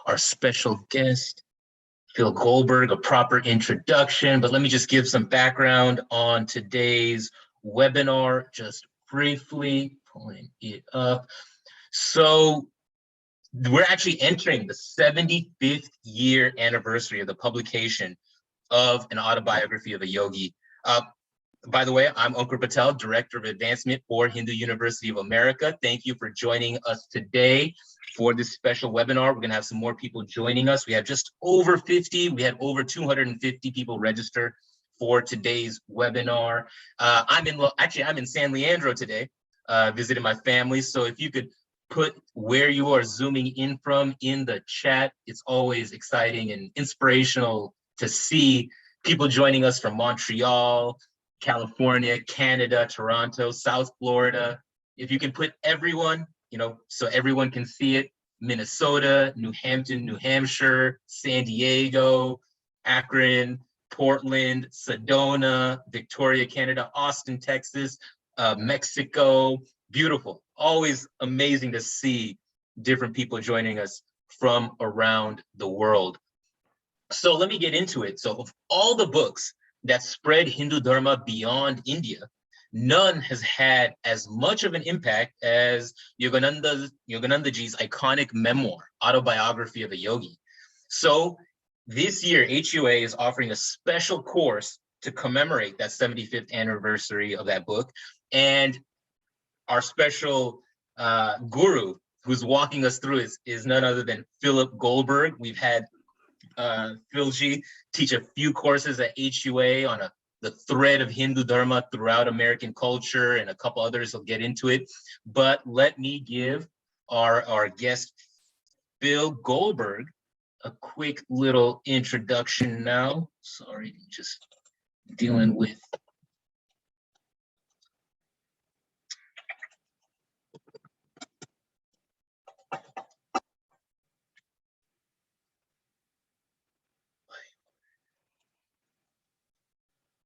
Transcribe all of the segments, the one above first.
our special guest, Phil Goldberg, a proper introduction, but let me just give some background on today's webinar, just briefly pulling it up. So we're actually entering the 75th year anniversary of the publication of An Autobiography of a Yogi. By the way, I'm Ankur Patel, Director of Advancement for Hindu University of America. Thank you for joining us today for this special webinar. We're gonna have some more people joining us. We have just over 50. We had over 250 people register for today's webinar. I'm in San Leandro today, visiting my family. So if you could put where you are zooming in from in the chat, it's always exciting and inspirational to see people joining us from Montreal, California, Canada, Toronto, South Florida. If you can put everyone, so everyone can see it, Minnesota, New Hampton, New Hampshire, San Diego, Akron, Portland, Sedona, Victoria, Canada, Austin, Texas, Mexico, beautiful. Always amazing to see different people joining us from around the world. So let me get into it. So of all the books that spread Hindu Dharma beyond India, none has had as much of an impact as Yoganandaji's iconic memoir, Autobiography of a Yogi. So this year, HUA is offering a special course to commemorate that 75th anniversary of that book. And our special guru who's walking us through is none other than Philip Goldberg. We've had Philji teach a few courses at HUA on the thread of Hindu Dharma throughout American culture, and a couple others will get into it. But let me give our guest, Phil Goldberg, a quick little introduction now. Sorry, just dealing with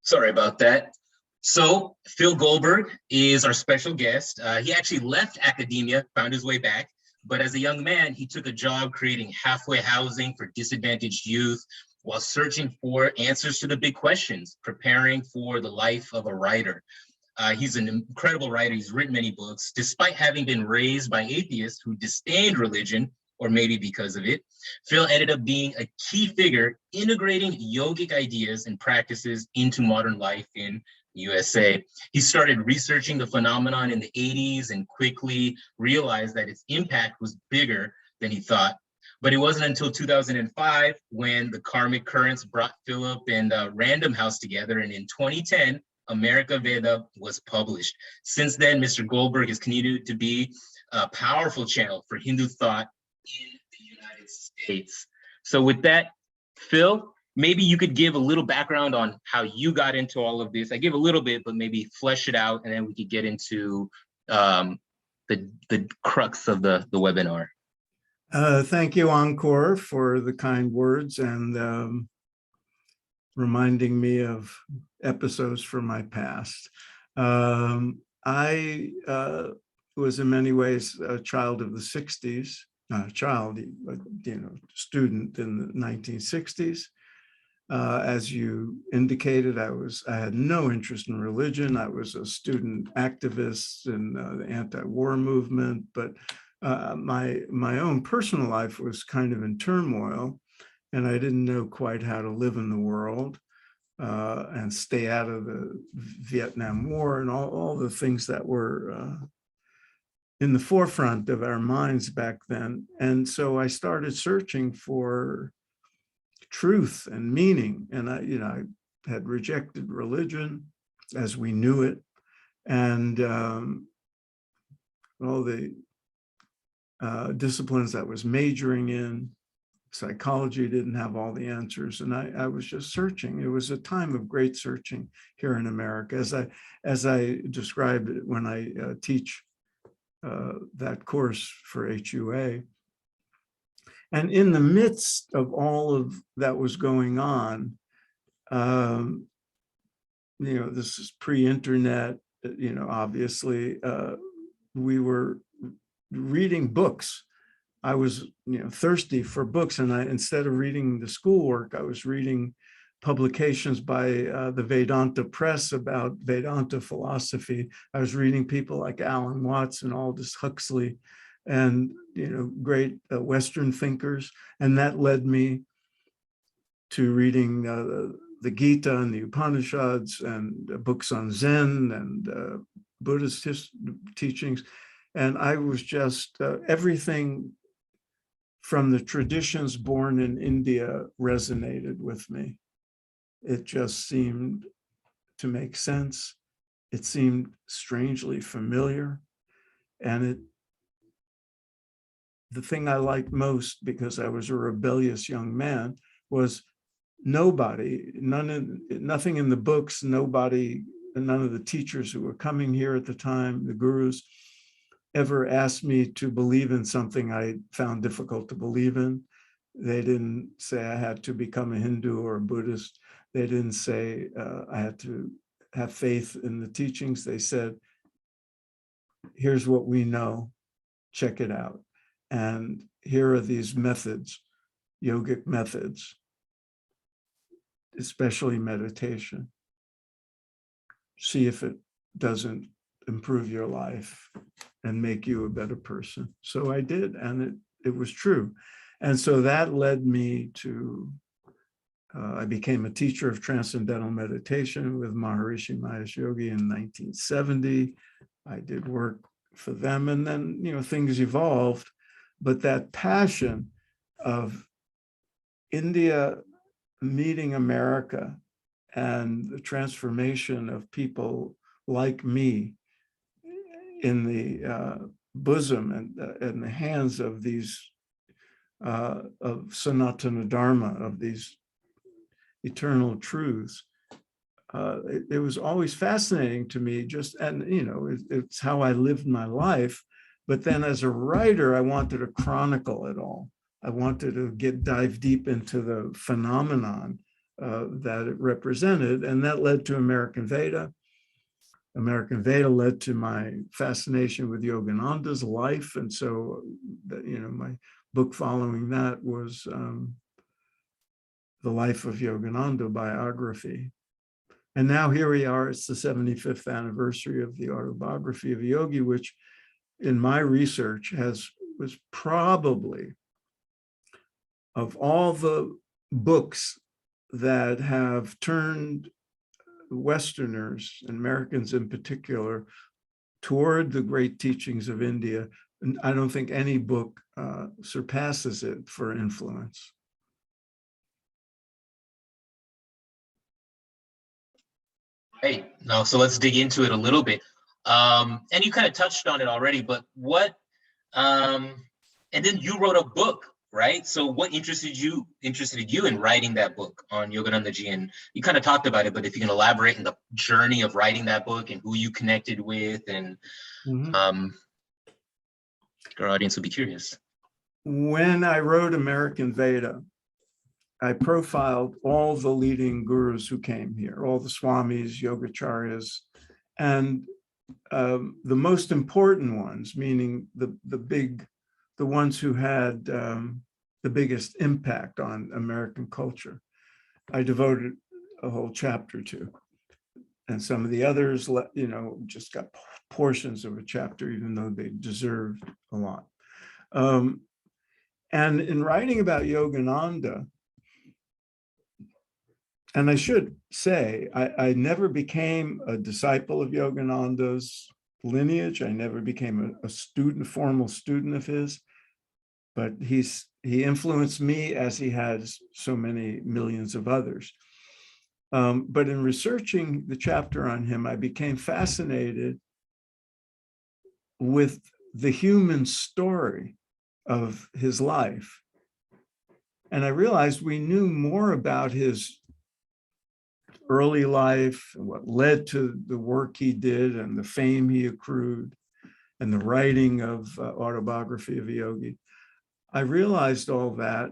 sorry about that. So Phil Goldberg is our special guest. He actually left academia, found his way back, but as a young man, he took a job creating halfway housing for disadvantaged youth while searching for answers to the big questions, preparing for the life of a writer. He's an incredible writer. He's written many books, despite having been raised by atheists who disdained religion, or maybe because of it. Phil ended up being a key figure integrating yogic ideas and practices into modern life in USA. He started researching the phenomenon in the 80s and quickly realized that its impact was bigger than he thought. But it wasn't until 2005 when the karmic currents brought Philip and Random House together, and in 2010, America Veda was published. Since then, Mr. Goldberg has continued to be a powerful channel for Hindu thought in the United States. So with that, Phil, maybe you could give a little background on how you got into all of this. I give a little bit, but maybe flesh it out, and then we could get into the crux of the webinar. Thank you, Ankur, for the kind words and reminding me of episodes from my past. I was in many ways a child of the 60s. Student in the 1960s. As you indicated, I had no interest in religion. I was a student activist in the anti-war movement, but my own personal life was kind of in turmoil, and I didn't know quite how to live in the world and stay out of the Vietnam War and all the things that were in the forefront of our minds back then. And so I started searching for truth and meaning. And I had rejected religion as we knew it. And all the disciplines that I was majoring in, psychology didn't have all the answers. And I was just searching. It was a time of great searching here in America. As I described it when I teach that course for HUA. And in the midst of all of that was going on, this is pre-internet, obviously, we were reading books I was, thirsty for books, and instead of reading the schoolwork, I was reading publications by the Vedanta Press about Vedanta philosophy. I was reading people like Alan Watts and Aldous Huxley, and great Western thinkers, and that led me to reading the Gita and the Upanishads and books on Zen and Buddhist teachings. And I was just, everything from the traditions born in India resonated with me. It just seemed to make sense. It seemed strangely familiar. And the thing I liked most, because I was a rebellious young man, was nothing in the books, none of the teachers who were coming here at the time, the gurus, ever asked me to believe in something I found difficult to believe in. They didn't say I had to become a Hindu or a Buddhist. They didn't say I had to have faith in the teachings. They said, here's what we know, check it out. And here are these methods, yogic methods, especially meditation. See if it doesn't improve your life and make you a better person. So I did, and it was true. And so that led me to, I became a teacher of transcendental meditation with Maharishi Mahesh Yogi in 1970. I did work for them, and then, things evolved. But that passion of India meeting America and the transformation of people like me in the bosom and the hands of these of Sanatana Dharma, of these eternal truths. It was always fascinating to me, it's how I lived my life. But then as a writer, I wanted to chronicle it all. I wanted to dive deep into the phenomenon that it represented, and that led to American Veda. American Veda led to my fascination with Yogananda's life, and so, my book following that was The Life of Yogananda biography. And now here we are, it's the 75th anniversary of the Autobiography of Yogi, which in my research was probably, of all the books that have turned Westerners, Americans in particular, toward the great teachings of India, I don't think any book surpasses it for influence. Right. Now, so let's dig into it a little bit. And you kind of touched on it already, but and then you wrote a book, right? So what interested you in writing that book on Yogananda Ji? And you kind of talked about it, but if you can elaborate on the journey of writing that book and who you connected with, and our audience would be curious. When I wrote American Veda, I profiled all the leading gurus who came here, all the swamis, yogacharyas, and the most important ones, meaning the ones who had the biggest impact on American culture, I devoted a whole chapter to. And some of the others, just got portions of a chapter, even though they deserved a lot. And in writing about Yogananda, and I should say, I never became a disciple of Yogananda's lineage. I never became a formal student of his, but he influenced me as he has so many millions of others. But in researching the chapter on him, I became fascinated with the human story of his life. And I realized we knew more about his early life, what led to the work he did and the fame he accrued, and the writing of Autobiography of a Yogi. I realized all that.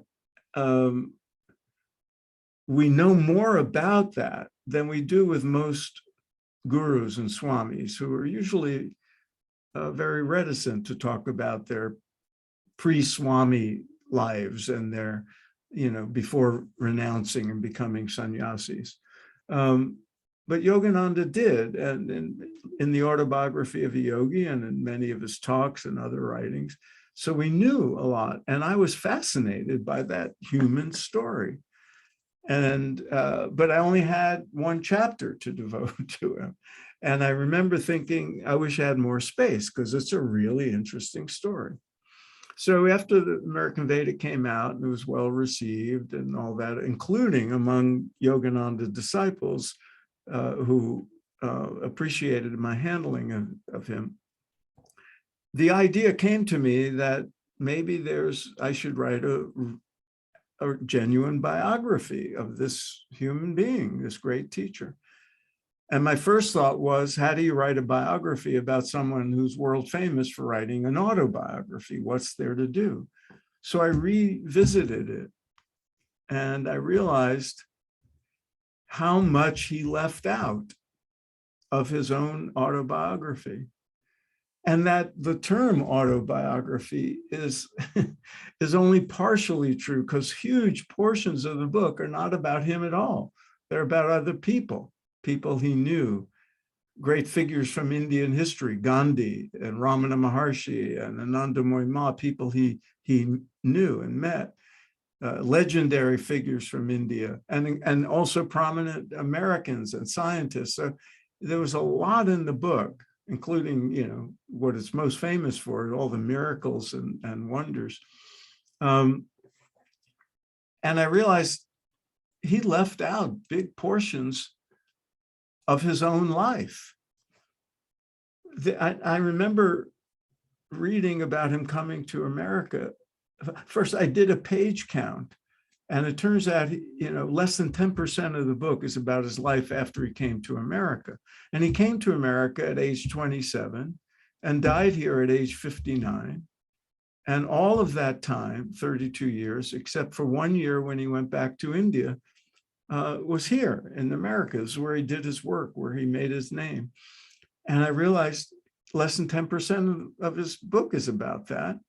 We know more about that than we do with most gurus and swamis, who are usually very reticent to talk about their pre-Swami lives and their, before renouncing and becoming sannyasis. But Yogananda did, and in the Autobiography of a Yogi and in many of his talks and other writings. So we knew a lot, and I was fascinated by that human story. And but I only had one chapter to devote to him. And I remember thinking, I wish I had more space because it's a really interesting story. So after the American Veda came out and it was well received and all that, including among Yogananda disciples who appreciated my handling of him, the idea came to me that maybe I should write a genuine biography of this human being, this great teacher. And my first thought was, how do you write a biography about someone who's world famous for writing an autobiography? What's there to do? So I revisited it and I realized how much he left out of his own autobiography. And that the term autobiography is only partially true, because huge portions of the book are not about him at all. They're about other people he knew, great figures from Indian history, Gandhi and Ramana Maharshi and Anandamoy Ma, people he knew and met, legendary figures from India, and also prominent Americans and scientists. So there was a lot in the book, including, what it's most famous for, all the miracles and wonders. And I realized he left out big portions of his own life. I remember reading about him coming to America. First, I did a page count, and it turns out, less than 10% of the book is about his life after he came to America. And he came to America at age 27 and died here at age 59. And all of that time, 32 years, except for 1 year when he went back to India, was here in the Americas, where he did his work, where he made his name. And I realized less than 10% of his book is about that.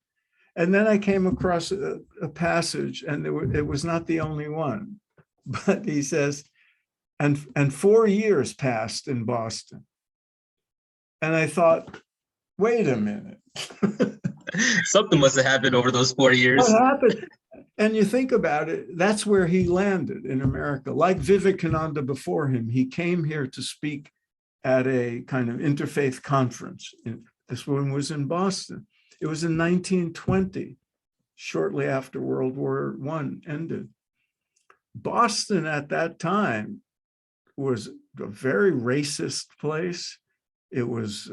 And then I came across a passage, and it was not the only one, but he says, and 4 years passed in Boston. And I thought, wait a minute. Something must have happened over those 4 years. What happened? And you think about it, that's where he landed in America. Like Vivekananda before him, he came here to speak at a kind of interfaith conference. This one was in Boston. It was in 1920, shortly after World War I ended. Boston at that time was a very racist place. It was,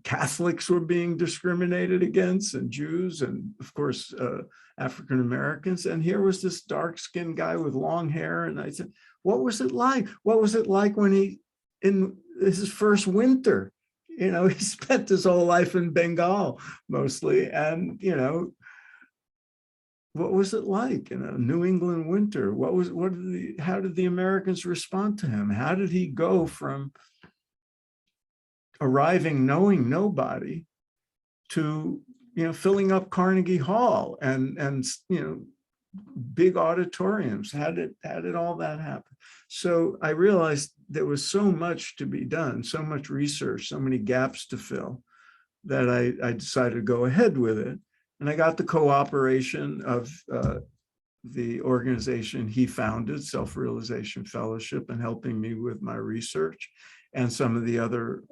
Catholics were being discriminated against, and Jews, and of course, African Americans. And here was this dark-skinned guy with long hair. And I said, what was it like? What was it like when in his first winter? He spent his whole life in Bengal mostly. And, what was it like in a New England winter? How did the Americans respond to him? How did he go from arriving knowing nobody to filling up Carnegie Hall and big auditoriums? How did all that happen? So I realized there was so much to be done, so much research, so many gaps to fill, that I decided to go ahead with it. And I got the cooperation of the organization he founded, Self-Realization Fellowship, and helping me with my research, and some of the other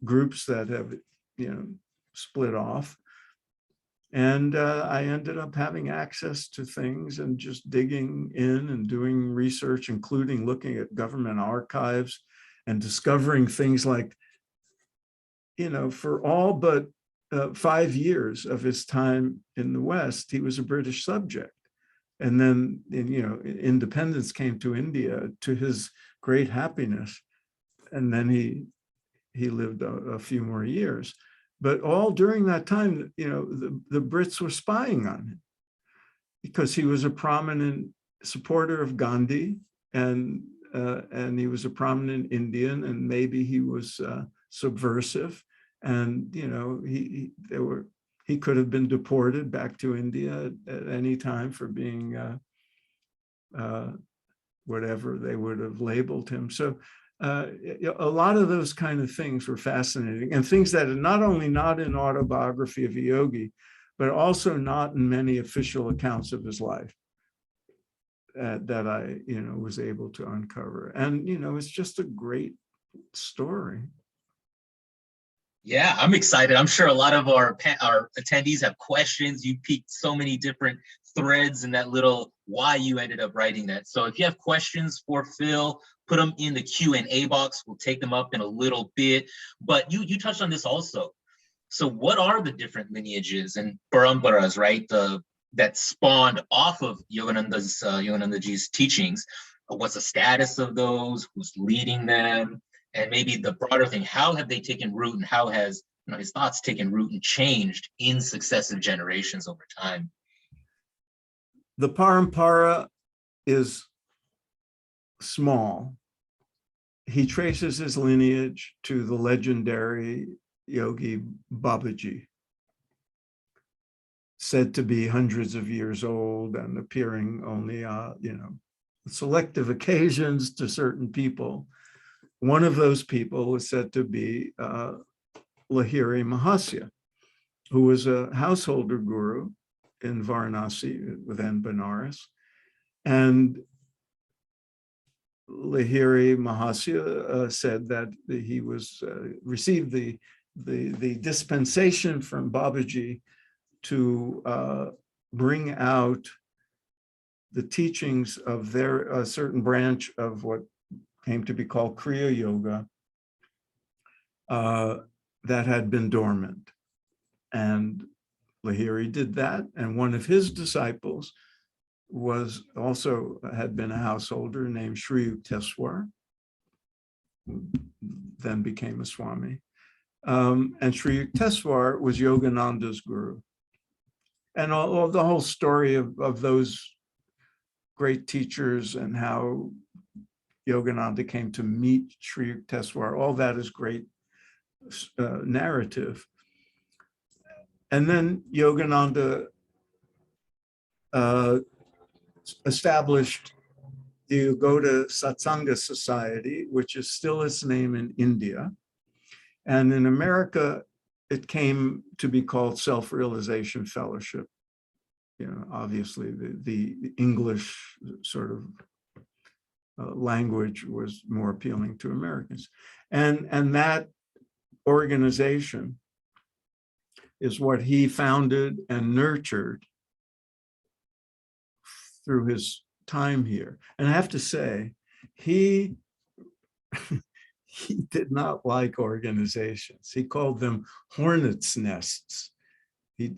groups that have, split off. And I ended up having access to things and just digging in and doing research, including looking at government archives and discovering things like, for all but 5 years of his time in the West, he was a British subject. And then, independence came to India, to his great happiness. And then he lived a few more years. But all during that time, the Brits were spying on him, because he was a prominent supporter of Gandhi, and he was a prominent Indian, and maybe he was subversive. And they were he could have been deported back to India at any time for being whatever they would have labeled him. So a lot of those kind of things were fascinating, and things that are not only not in Autobiography of a Yogi, but also not in many official accounts of his life that I, was able to uncover. And, it's just a great story. Yeah, I'm excited. I'm sure a lot of our attendees have questions. You piqued so many different threads in that little why you ended up writing that. So if you have questions for Phil, put them in the Q&A box. We'll take them up in a little bit. But you touched on this also. So what are the different lineages and paramparas, right? That spawned off of Yoganandaji's teachings. What's the status of those? Who's leading them? And maybe the broader thing, how have they taken root, and how has his thoughts taken root and changed in successive generations over time? The parampara is small. He traces his lineage to the legendary Yogi Babaji, said to be hundreds of years old and appearing only, selective occasions to certain people. One of those people was said to be Lahiri Mahasya, who was a householder guru in Varanasi, within Benares. And Lahiri Mahasya said that he received the dispensation from Babaji to bring out the teachings of their certain branch of what came to be called Kriya Yoga that had been dormant. And Lahiri did that. And one of his disciples had been a householder named Sri Yukteswar, who then became a Swami. And Sri Yukteswar was Yogananda's guru. And all the whole story of those great teachers and how Yogananda came to meet Sri Yukteswar, all that is great narrative. And then Yogananda established the Ugoda Satsanga Society, which is still its name in India. And in America, it came to be called Self-Realization Fellowship. Obviously the English sort of language was more appealing to Americans. And that organization is what he founded and nurtured through his time here. And I have to say, he did not like organizations. He called them hornets' nests. He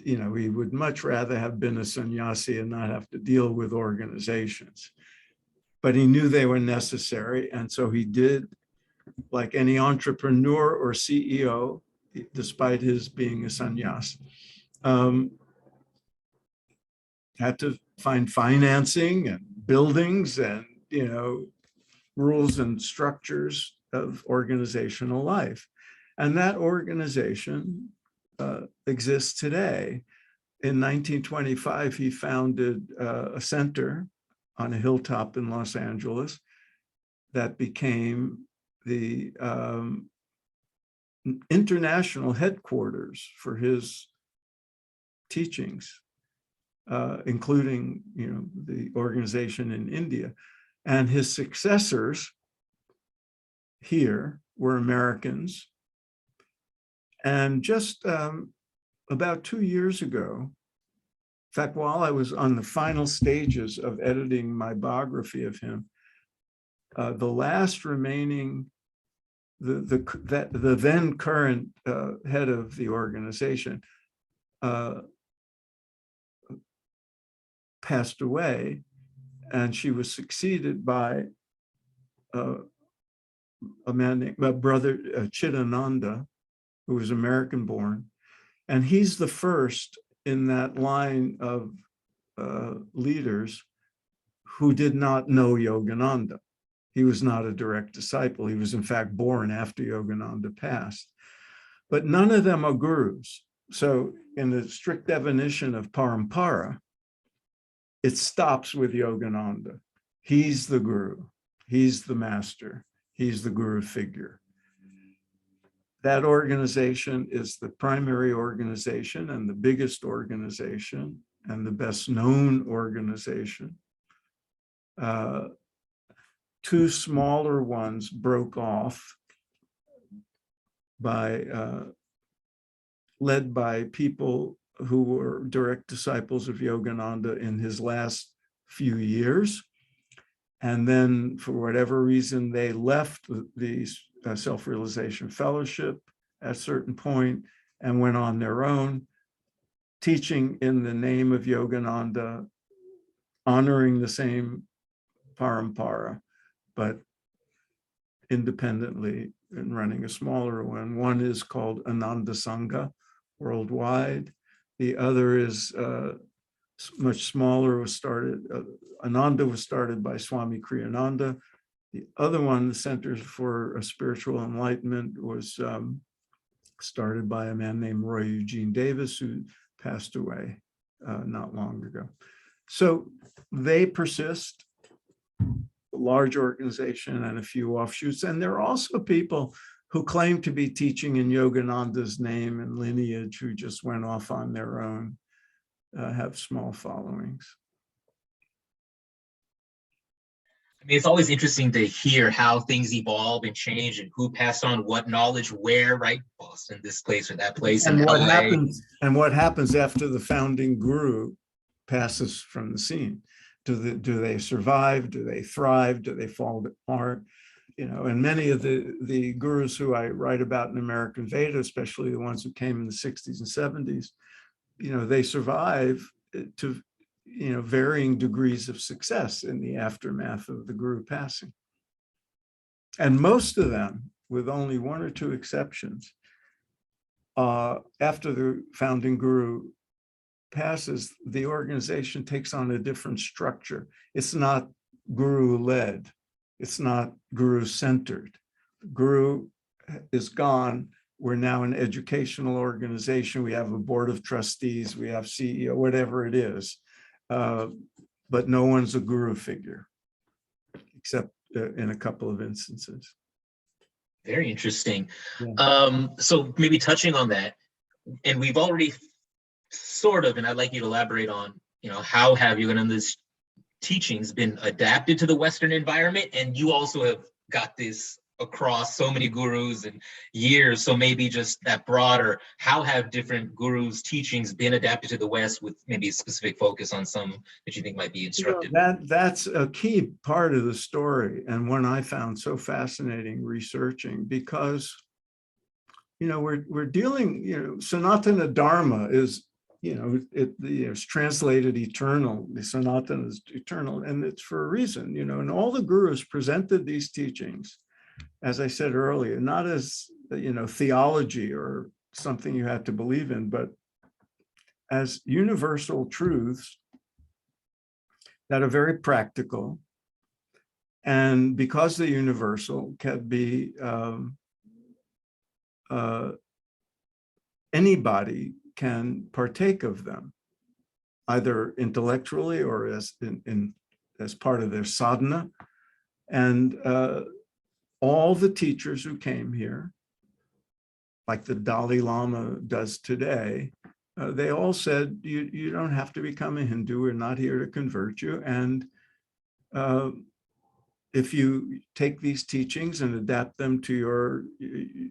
would much rather have been a sannyasi and not have to deal with organizations. But he knew they were necessary. And so he did, like any entrepreneur or CEO, despite his being a sannyas, had to find financing and buildings and, rules and structures of organizational life. And that organization exists today. In 1925, he founded a center on a hilltop in Los Angeles that became the international headquarters for his teachings, including, the organization in India. And his successors here were Americans. And just about 2 years ago, in fact, while I was on the final stages of editing my biography of him, the last remaining, the then current head of the organization passed away, and she was succeeded by a man named brother Chidananda, who was American born. And he's the first in that line of leaders who did not know Yogananda. He was not a direct disciple. He was in fact born after Yogananda passed. But none of them are gurus. So in the strict definition of parampara, it stops with Yogananda. He's the guru. He's the master. He's the guru figure. That organization is the primary organization and the biggest organization and the best known organization. Two smaller ones broke off led by people who were direct disciples of Yogananda in his last few years. And then for whatever reason, they left the Self-Realization Fellowship at a certain point and went on their own, teaching in the name of Yogananda, honoring the same parampara, but independently and running a smaller one. One is called Ananda Sangha worldwide. The other is much smaller, Ananda was started by Swami Kriyananda. The other one, the Center for Spiritual Enlightenment, was started by a man named Roy Eugene Davis, who passed away not long ago. So they persist, a large organization and a few offshoots. And there are also people who claim to be teaching in Yogananda's name and lineage who just went off on their own, have small followings. I mean, it's always interesting to hear how things evolve and change and who passed on what knowledge where, right? Boston, this place or that place, And what LA. happens after the founding guru passes from the scene? Do they survive? Do they thrive? Do they fall apart? You know, and many of the gurus who I write about in American Veda, especially the ones who came in the 60s and 70s, you know, they survive to, you know, varying degrees of success in the aftermath of the guru passing. And most of them, with only one or two exceptions, after the founding guru passes, the organization takes on a different structure. It's not guru-led. It's not guru-centered. Guru is gone. We're now an educational organization. We have a board of trustees. We have CEO, whatever it is. But no one's a guru figure, except in a couple of instances. Very interesting. Yeah. So maybe touching on that, and we've already sort of, and I'd like you to elaborate on, you know, how have Yogananda's teachings been adapted to the Western environment? And you also have got this across so many gurus and years. So maybe just that broader, how have different gurus' teachings been adapted to the West with maybe a specific focus on some that you think might be instructive? You know, that's a key part of the story, and one I found so fascinating researching, because, you know, we're dealing, you know, Sanatana Dharma is, you know, it's translated eternal. The Sanatana is eternal, and it's for a reason, you know, and all the gurus presented these teachings, as I said earlier, not as, you know, theology or something you had to believe in, but as universal truths that are very practical. And because they're universal, can be, anybody can partake of them, either intellectually or as part of their sadhana. And all the teachers who came here, like the Dalai Lama does today, they all said, you don't have to become a Hindu. We're not here to convert you. And if you take these teachings and adapt them to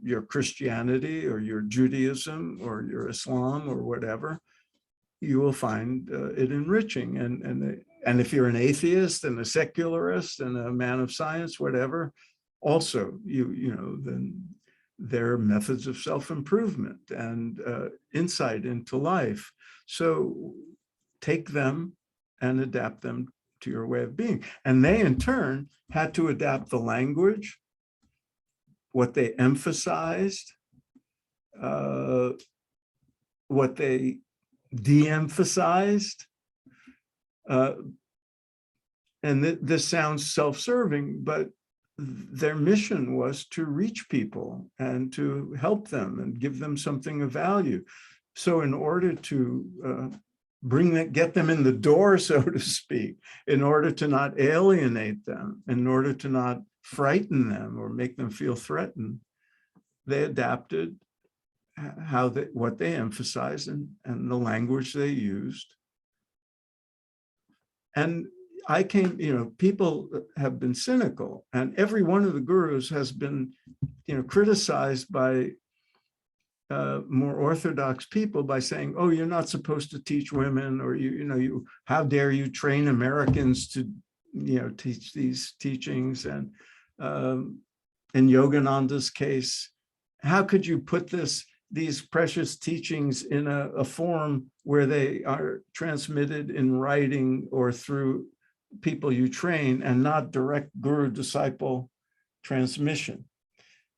your Christianity or your Judaism or your Islam or whatever, you will find it enriching. And if you're an atheist and a secularist and a man of science, whatever, also, you know, then there are methods of self-improvement and insight into life. So take them and adapt them to your way of being. And they, in turn, had to adapt the language, what they emphasized, what they de-emphasized. And this sounds self-serving, but their mission was to reach people and to help them and give them something of value. So in order to get them in the door, so to speak, in order to not alienate them, in order to not frighten them or make them feel threatened, they adapted what they emphasized and the language they used. And people have been cynical, and every one of the gurus has been, criticized by more orthodox people by saying, "Oh, you're not supposed to teach women," or how dare you train Americans to, teach these teachings? And in Yogananda's case, how could you put these precious teachings in a form where they are transmitted in writing or through people you train and not direct guru-disciple transmission?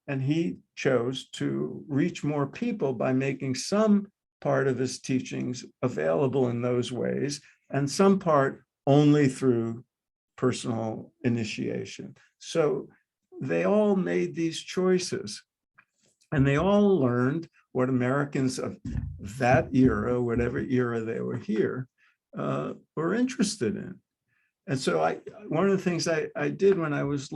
And he chose to reach more people by making some part of his teachings available in those ways, and some part only through personal initiation. So they all made these choices, and they all learned what Americans of that era, whatever era they were here, were interested in. And so one of the things I did when I was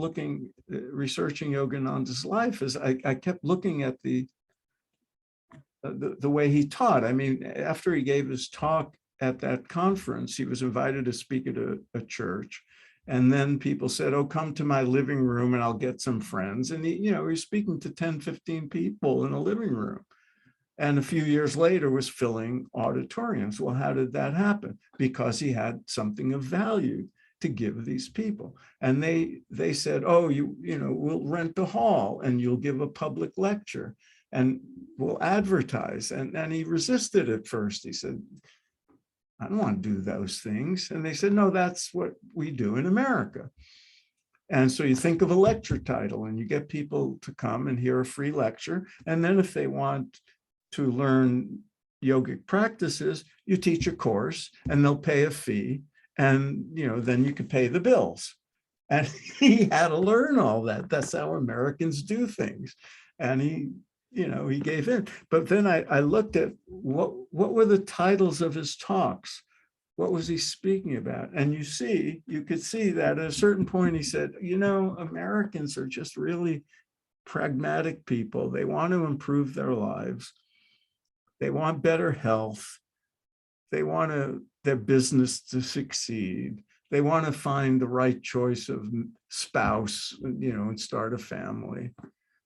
researching Yogananda's life is I kept looking at the way he taught. I mean, after he gave his talk at that conference, he was invited to speak at a church. And then people said, "Oh, come to my living room and I'll get some friends." And he was speaking to 10, 15 people in a living room. And a few years later was filling auditoriums. Well, how did that happen? Because he had something of value to give these people. And they said, "Oh, we'll rent a hall and you'll give a public lecture and we'll advertise." And he resisted at first. He said, "I don't want to do those things." And they said, "No, that's what we do in America." And so you think of a lecture title and you get people to come and hear a free lecture. And then if they want to learn yogic practices, you teach a course and they'll pay a fee. And, then you could pay the bills. And he had to learn all that. That's how Americans do things. And he gave in. But then I looked at what were the titles of his talks? What was he speaking about? And you could see that at a certain point he said, Americans are just really pragmatic people. They want to improve their lives. They want better health. They want their business to succeed. They want to find the right choice of spouse, and start a family.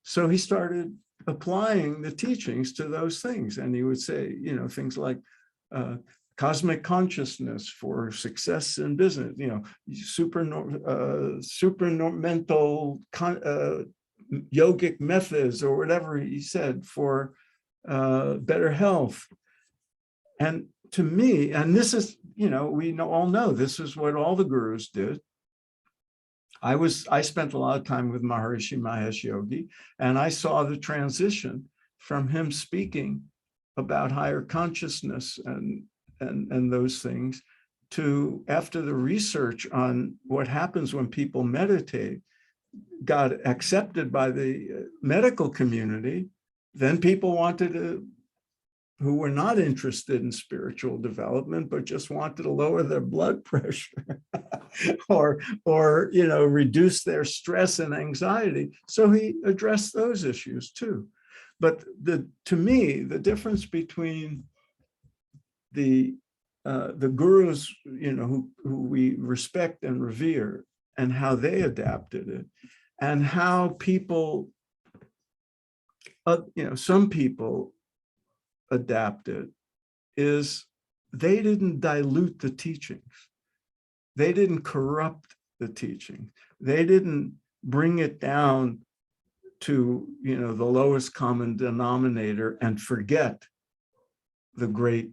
So he started applying the teachings to those things. And he would say, things like cosmic consciousness for success in business, supramental yogic methods, or whatever he said, for better health. And to me, and this is, we all know this is what all the gurus did. I spent a lot of time with Maharishi Mahesh Yogi, and I saw the transition from him speaking about higher consciousness and those things to, after the research on what happens when people meditate got accepted by the medical community, then people who were not interested in spiritual development, but just wanted to lower their blood pressure or reduce their stress and anxiety. So he addressed those issues too. But to me, the difference between the gurus, who we respect and revere, and how they adapted it, and how people, some people adapted, is they didn't dilute the teachings. They didn't corrupt the teaching. They didn't bring it down to, the lowest common denominator and forget the great,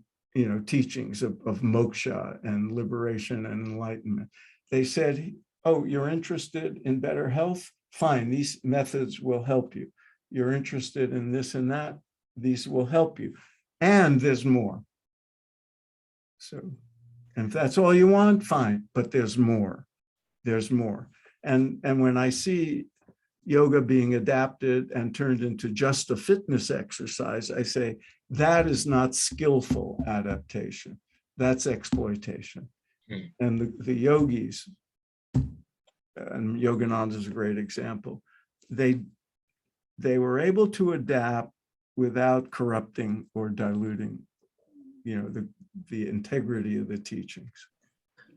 teachings of moksha and liberation and enlightenment. They said, "Oh, you're interested in better health? Fine, these methods will help you. You're interested in this and that? These will help you. And there's more. So, and if that's all you want, fine, but there's more. There's more." And when I see yoga being adapted and turned into just a fitness exercise, I say, that is not skillful adaptation. That's exploitation. And the yogis, and Yogananda is a great example, they were able to adapt without corrupting or diluting, the integrity of the teachings.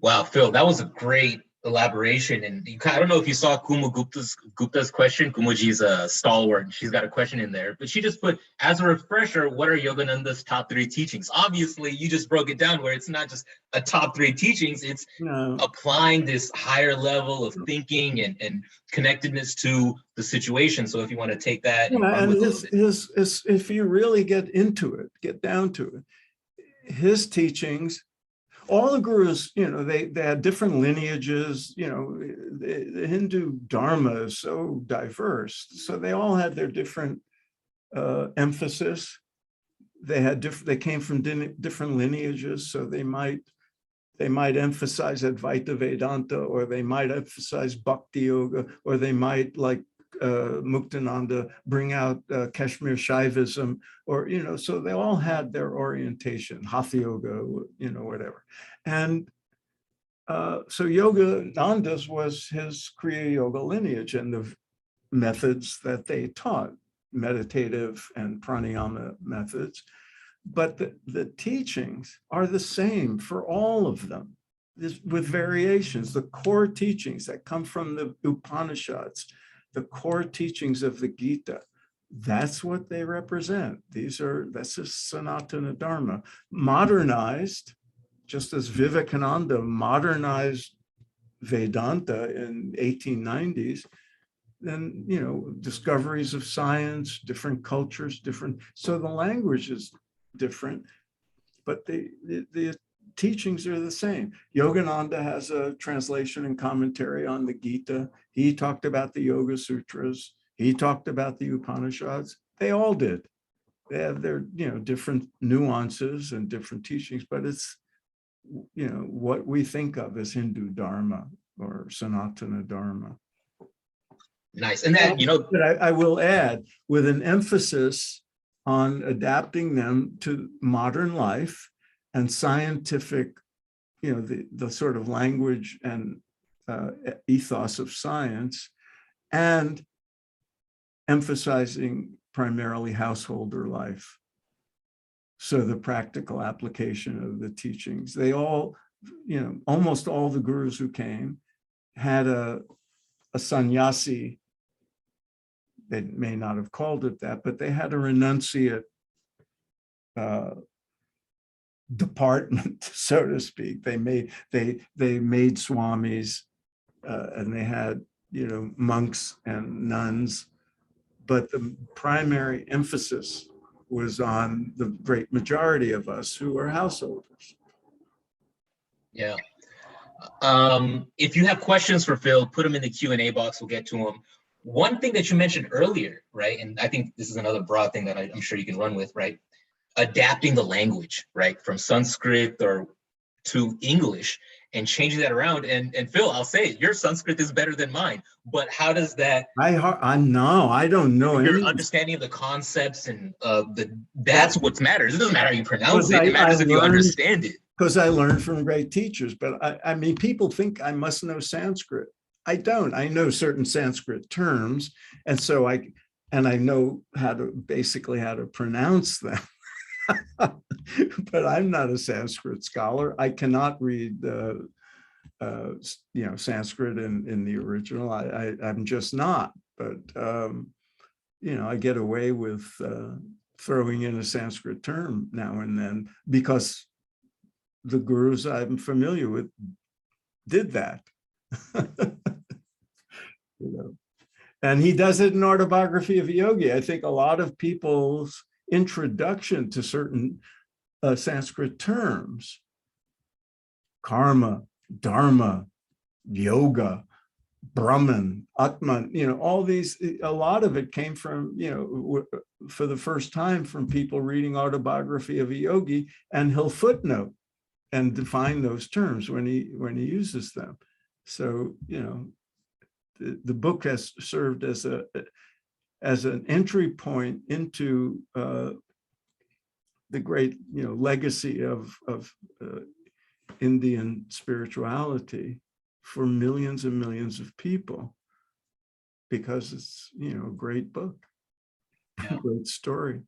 Wow, Phil, that was a great elaboration. And I don't know if you saw Kuma Gupta's question. Kumaji's a stalwart. She's got a question in there, but she just put, as a refresher, what are Yogananda's top 3 teachings? Obviously, you just broke it down where it's not just a top 3 teachings. It's applying this higher level of thinking and connectedness to the situation. So if you want to take that and run with it. If you really get into it, get down to it, his teachings, all the gurus, they had different lineages, the Hindu Dharma is so diverse. So they all had their different emphasis. They came from different lineages. So they might emphasize Advaita Vedanta, or they might emphasize Bhakti Yoga, or they might, like Muktananda, bring out Kashmir Shaivism, or, so they all had their orientation, Hatha Yoga, whatever. And so Yogananda's was his Kriya Yoga lineage, and the methods that they taught, meditative and pranayama methods. But the teachings are the same for all of them, with variations. The core teachings that come from the Upanishads, the core teachings of the Gita, that's what they represent. That's a Sanatana Dharma, modernized, just as Vivekananda modernized Vedanta in 1890s. Then, discoveries of science, different cultures, so the language is different, but the teachings are the same. Yogananda has a translation and commentary on the Gita. He talked about the Yoga Sutras. He talked about the Upanishads. They all did. They have their, different nuances and different teachings, but it's, what we think of as Hindu Dharma or Sanatana Dharma. Nice. And that, But I will add, with an emphasis on adapting them to modern life and scientific, the sort of language and ethos of science, and emphasizing primarily householder life. So the practical application of the teachings, they all, almost all the gurus who came had a sannyasi. They may not have called it that, but they had a renunciate department, so to speak. They made swamis, and they had, monks and nuns, but the primary emphasis was on the great majority of us who are householders. Yeah. If you have questions for Phil, put them in the Q&A box. We'll get to them. One thing that you mentioned earlier, right? And I think this is another broad thing that I'm sure you can run with, right? Adapting the language, right? From Sanskrit to English and changing that around. And Phil, I'll say it, your Sanskrit is better than mine, but how does that? I don't know. Your understanding of the concepts and that's what matters. It doesn't matter how you pronounce it. It matters if you understand it. Because I learned from great teachers, but I mean, people think I must know Sanskrit. I don't. I know certain Sanskrit terms, and so I know how to pronounce them. But I'm not a Sanskrit scholar. I cannot read Sanskrit in the original. I'm just not. But I get away with throwing in a Sanskrit term now and then because the gurus I'm familiar with did that. And he does it in Autobiography of a Yogi. I think a lot of people's introduction to certain Sanskrit terms, karma, dharma, yoga, Brahman, Atman, all these, a lot of it came from, for the first time from people reading Autobiography of a Yogi, and he'll footnote and define those terms when he uses them. So, the book has served as an entry point into the great, legacy of Indian spirituality for millions and millions of people, because it's, a great book, Yeah. great story.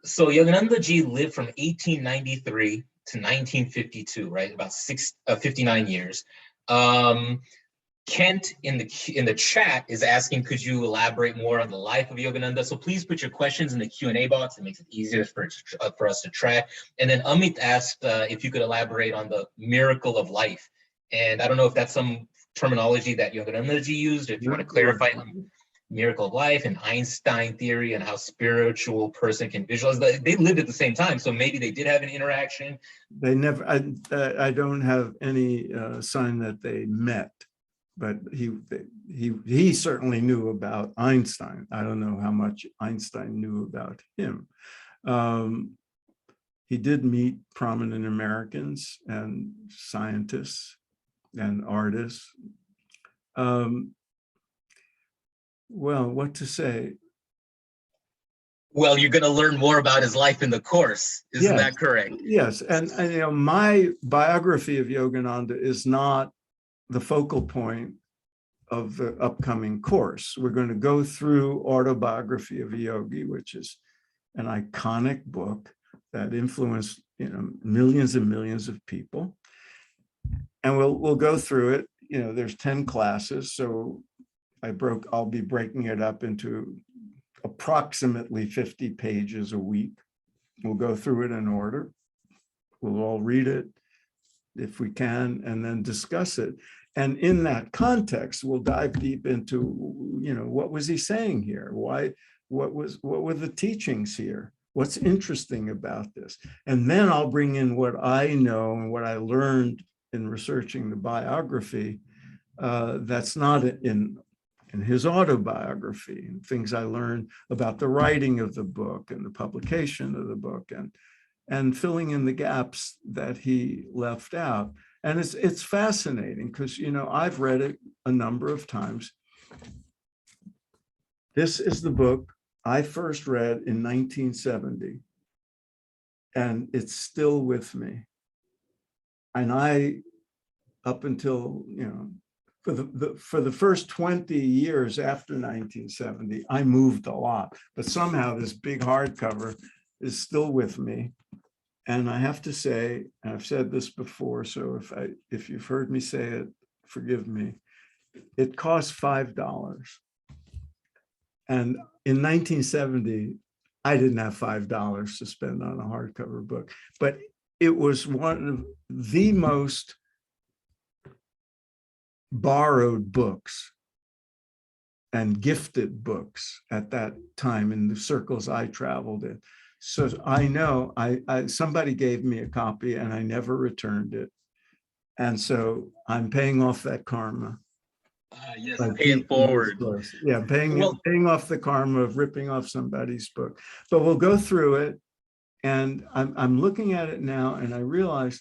So Yogananda ji lived from 1893 to 1952, right? About 59 years. Kent in the chat is asking, could you elaborate more on the life of Yogananda? So please put your questions in the Q&A box. It makes it easier for us to track. And then Amit asked if you could elaborate on the miracle of life. And I don't know if that's some terminology that Yogananda ji used, if you want to clarify miracle of life and Einstein theory and how spiritual person can visualize. They lived at the same time, so maybe they did have an interaction. They never, I don't have any sign that they met, but he certainly knew about Einstein. I don't know how much Einstein knew about him. He did meet prominent Americans and scientists and artists. Well, what to say? Well, you're going to learn more about his life in the course. Isn't that correct? Yes. And my biography of Yogananda is not the focal point of the upcoming course. We're going to go through Autobiography of a Yogi, which is an iconic book that influenced, millions and millions of people. And we'll go through it. There's 10 classes. So I'll be breaking it up into approximately 50 pages a week. We'll go through it in order. We'll all read it if we can, and then discuss it. And in that context, we'll dive deep into, what was he saying here? What were the teachings here? What's interesting about this? And then I'll bring in what I know and what I learned in researching the biography that's not in his autobiography, and things I learned about the writing of the book and the publication of the book, and filling in the gaps that he left out. And it's fascinating because, I've read it a number of times. This is the book I first read in 1970, and it's still with me. And up until, for the first 20 years after 1970, I moved a lot, but somehow this big hardcover is still with me. And I have to say, and I've said this before, so if you've heard me say it, forgive me, it cost $5. And in 1970, I didn't have $5 to spend on a hardcover book, but it was one of the most borrowed books and gifted books at that time in the circles I traveled in. So I know somebody gave me a copy and I never returned it. And so I'm paying off that karma. Yes, pay it forward. Yeah, paying off the karma of ripping off somebody's book. But we'll go through it. And I'm looking at it now and I realize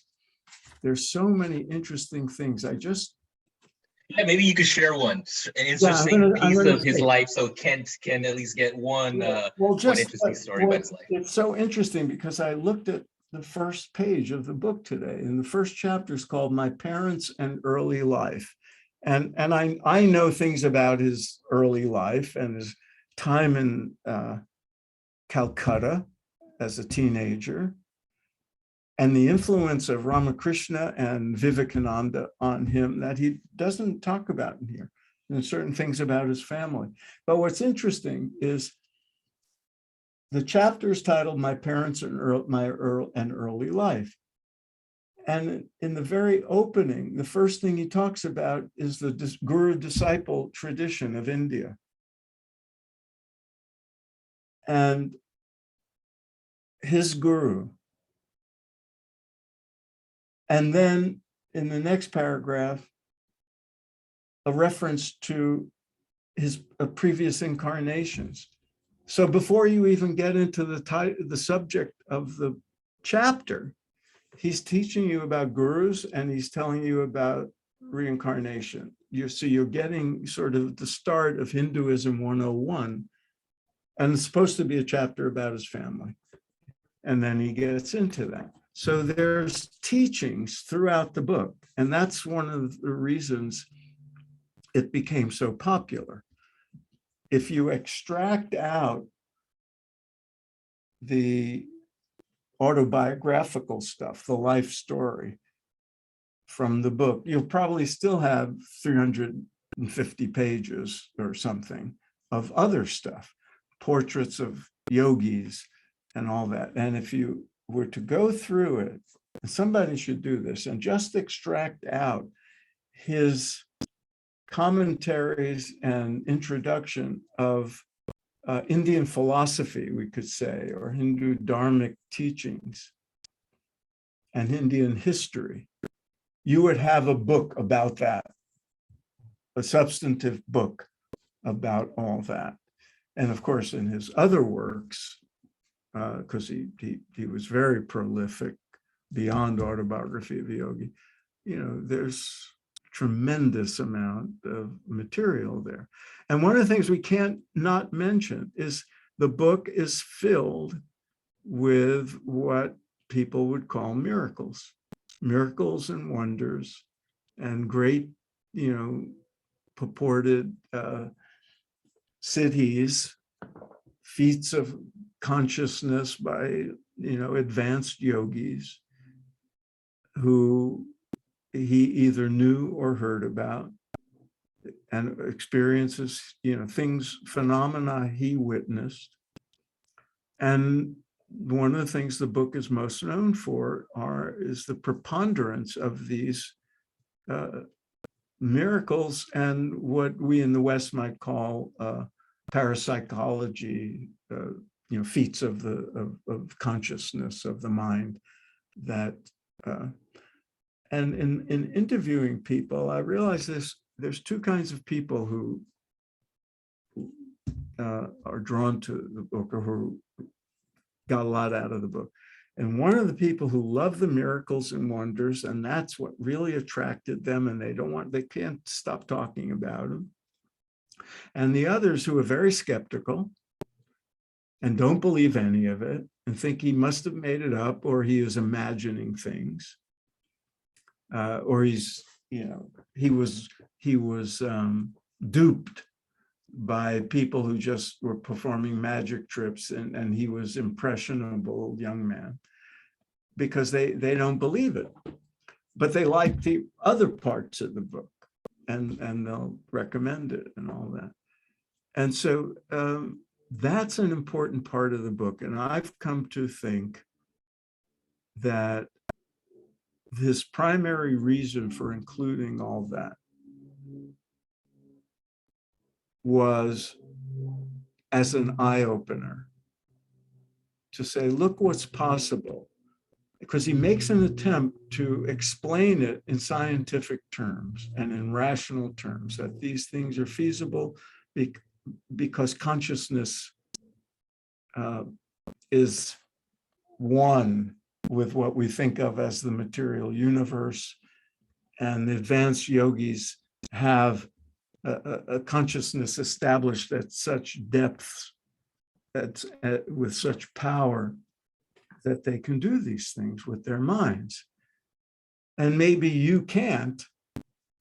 there's so many interesting things. Yeah, maybe you could share one, an interesting piece of his life, so Kent can at least get one interesting story about his life. It's so interesting because I looked at the first page of the book today, and the first chapter is called My Parents and Early Life. And I know things about his early life and his time in Calcutta as a teenager, and the influence of Ramakrishna and Vivekananda on him that he doesn't talk about in here, and certain things about his family. But what's interesting is the chapter is titled My Parents and Early Life. And in the very opening, the first thing he talks about is the guru-disciple tradition of India. And his guru. And then in the next paragraph, a reference to his previous incarnations. So before you even get into the subject of the chapter, he's teaching you about gurus and he's telling you about reincarnation. So you're getting sort of the start of Hinduism 101, and it's supposed to be a chapter about his family. And then he gets into that. So there's teachings throughout the book. And that's one of the reasons it became so popular. If you extract out the autobiographical stuff, the life story from the book, you'll probably still have 350 pages or something of other stuff, portraits of yogis and all that. And if you were to go through it, and somebody should do this, and just extract out his commentaries and introduction of Indian philosophy, we could say, or Hindu dharmic teachings and Indian history, you would have a book about that, a substantive book about all that. And of course, in his other works, because he was very prolific beyond Autobiography of a Yogi, there's tremendous amount of material there. And one of the things we can't not mention is the book is filled with what people would call miracles and wonders and great, purported siddhis, feats of consciousness by, advanced yogis who he either knew or heard about, and experiences, things, phenomena he witnessed. And one of the things the book is most known for is the preponderance of these miracles and what we in the West might call parapsychology, feats of consciousness of the mind. That and in interviewing people, I realized there's two kinds of people who are drawn to the book, or who got a lot out of the book. And one of the people who love the miracles and wonders, and that's what really attracted them, and they can't stop talking about them. And the others who are very skeptical and don't believe any of it and think he must have made it up, or he is imagining things, or he was duped by people who just were performing magic trips, and he was impressionable young man, because they don't believe it, but they like the other parts of the book, and they'll recommend it and all that. And so that's an important part of the book. And I've come to think that his primary reason for including all that was as an eye-opener to say, look what's possible, because he makes an attempt to explain it in scientific terms and in rational terms, that these things are feasible because consciousness is one with what we think of as the material universe, and the advanced yogis have a consciousness established at such depths, with such power, that they can do these things with their minds. And maybe you can't,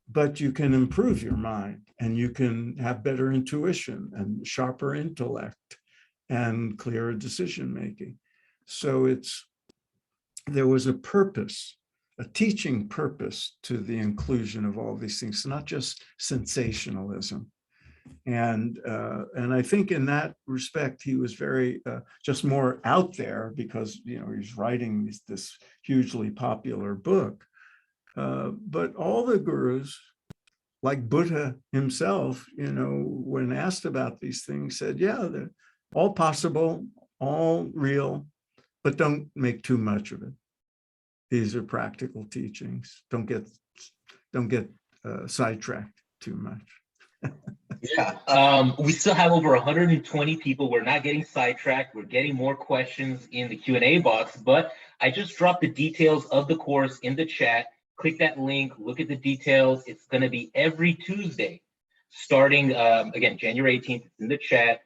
but you can improve your mind, and you can have better intuition and sharper intellect and clearer decision making. So there was a purpose, a teaching purpose to the inclusion of all these things, not just sensationalism. And I think in that respect, he was very just more out there, because he's writing this hugely popular book. But all the gurus, like Buddha himself, when asked about these things, said, yeah, they're all possible, all real, but don't make too much of it. These are practical teachings. Don't get sidetracked too much. Yeah, we still have over 120 people. We're not getting sidetracked. We're getting more questions in the Q&A box, but I just dropped the details of the course in the chat. Click that link, look at the details. It's going to be every Tuesday, starting, again, January 18th. It's in the chat,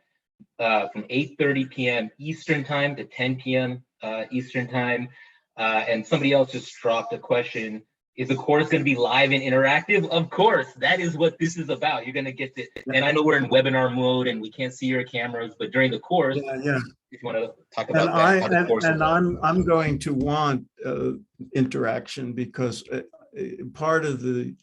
from 8:30 p.m. Eastern time to 10 p.m. Eastern time. And somebody else just dropped a question. Is the course going to be live and interactive? Of course, that is what this is about. You're going to get to, and I know we're in webinar mode and we can't see your cameras, but during the course, if you want to talk about that, how the course will go. I'm going to want interaction, because part of the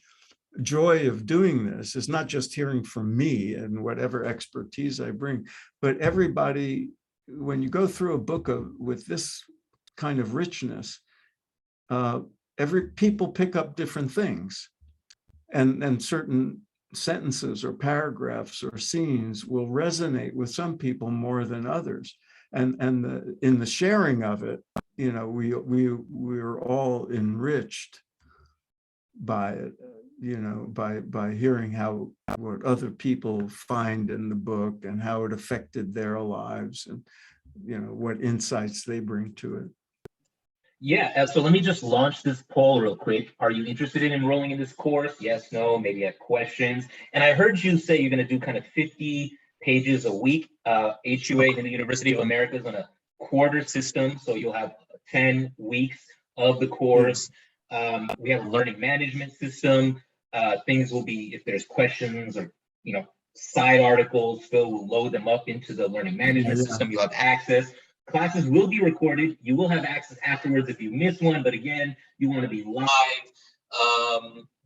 joy of doing this is not just hearing from me and whatever expertise I bring, but everybody. When you go through a book with this kind of richness, people pick up different things, and certain sentences or paragraphs or scenes will resonate with some people more than others. And in the sharing of it, we're all enriched by it, by hearing what other people find in the book and how it affected their lives, and what insights they bring to it. Yeah, so let me just launch this poll real quick. Are you interested in enrolling in this course? Yes, no, maybe you have questions. And I heard you say you're going to do kind of 50 pages a week. HUA in the University of America is on a quarter system, so you'll have 10 weeks of the course. We have a learning management system. Things will be, if there's questions or side articles, Phil will load them up into the learning management system. You'll have access. Classes will be recorded. You will have access afterwards if you miss one, but again, you want to be live.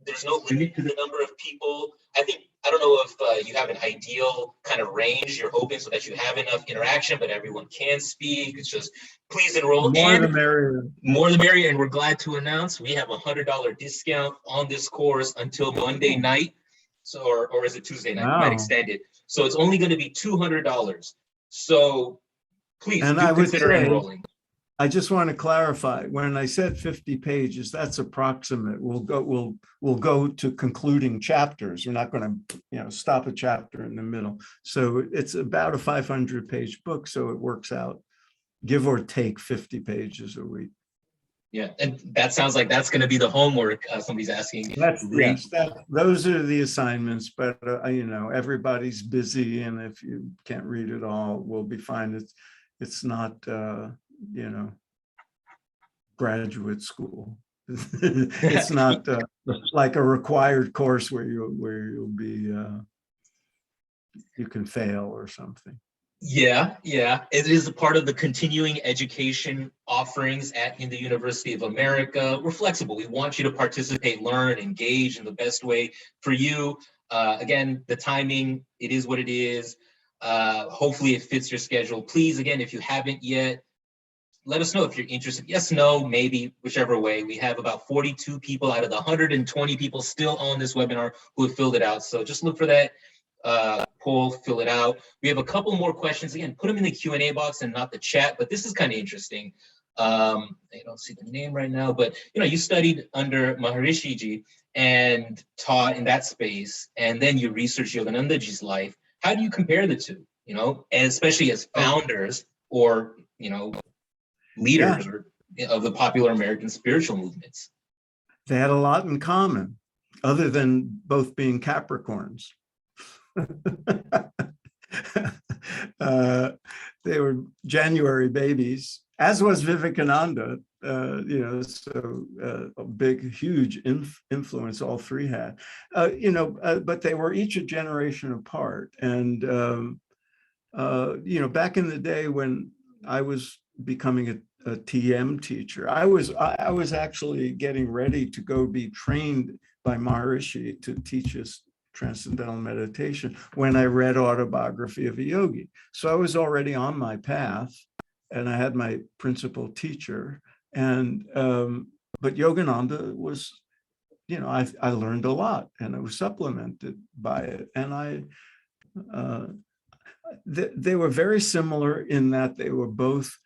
There's no limit to the number of people. I don't know if you have an ideal kind of range you're hoping so that you have enough interaction, but everyone can speak. It's just, please enroll. More the merrier. More the merrier, and we're glad to announce we have a $100 discount on this course until Monday night. So, or is it Tuesday night? Wow. We might extend it. So it's only going to be $200. So please do consider enrolling. I just want to clarify, when I said 50 pages, that's approximate. We'll go to concluding chapters. We're not going to, stop a chapter in the middle. So it's about a 500-page book. So it works out, give or take 50 pages a week. Yeah, and that sounds like that's going to be the homework. Somebody's asking. Those are the assignments, but everybody's busy, and if you can't read it all, we'll be fine. It's not graduate school. It's not like a required course where you'll be you can fail or something. Yeah, it is a part of the continuing education offerings in the University of America. We're flexible. We want you to participate, learn, engage in the best way for you. Again, the timing, it is what it is. Hopefully it fits your schedule. Please, again, if you haven't yet, let us know if you're interested. Yes, no, maybe, whichever way. We have about 42 people out of the 120 people still on this webinar who have filled it out. So just look for that poll, fill it out. We have a couple more questions. Again, put them in the Q&A box and not the chat, but this is kind of interesting. I don't see the name right now, but you studied under Maharishiji and taught in that space, and then you researched Yoganandaji's life. How do you compare the two, and especially as founders or, leaders of the popular American spiritual movements? They had a lot in common, other than both being Capricorns. They were January babies, as was Vivekananda, so a big, huge influence all three had, but they were each a generation apart. And, back in the day when I was becoming a TM teacher, I was actually getting ready to go be trained by Maharishi to teach us transcendental meditation when I read Autobiography of a Yogi. So I was already on my path, and I had my principal teacher. And but Yogananda was, I learned a lot, and I was supplemented by it. And they were very similar in that they were both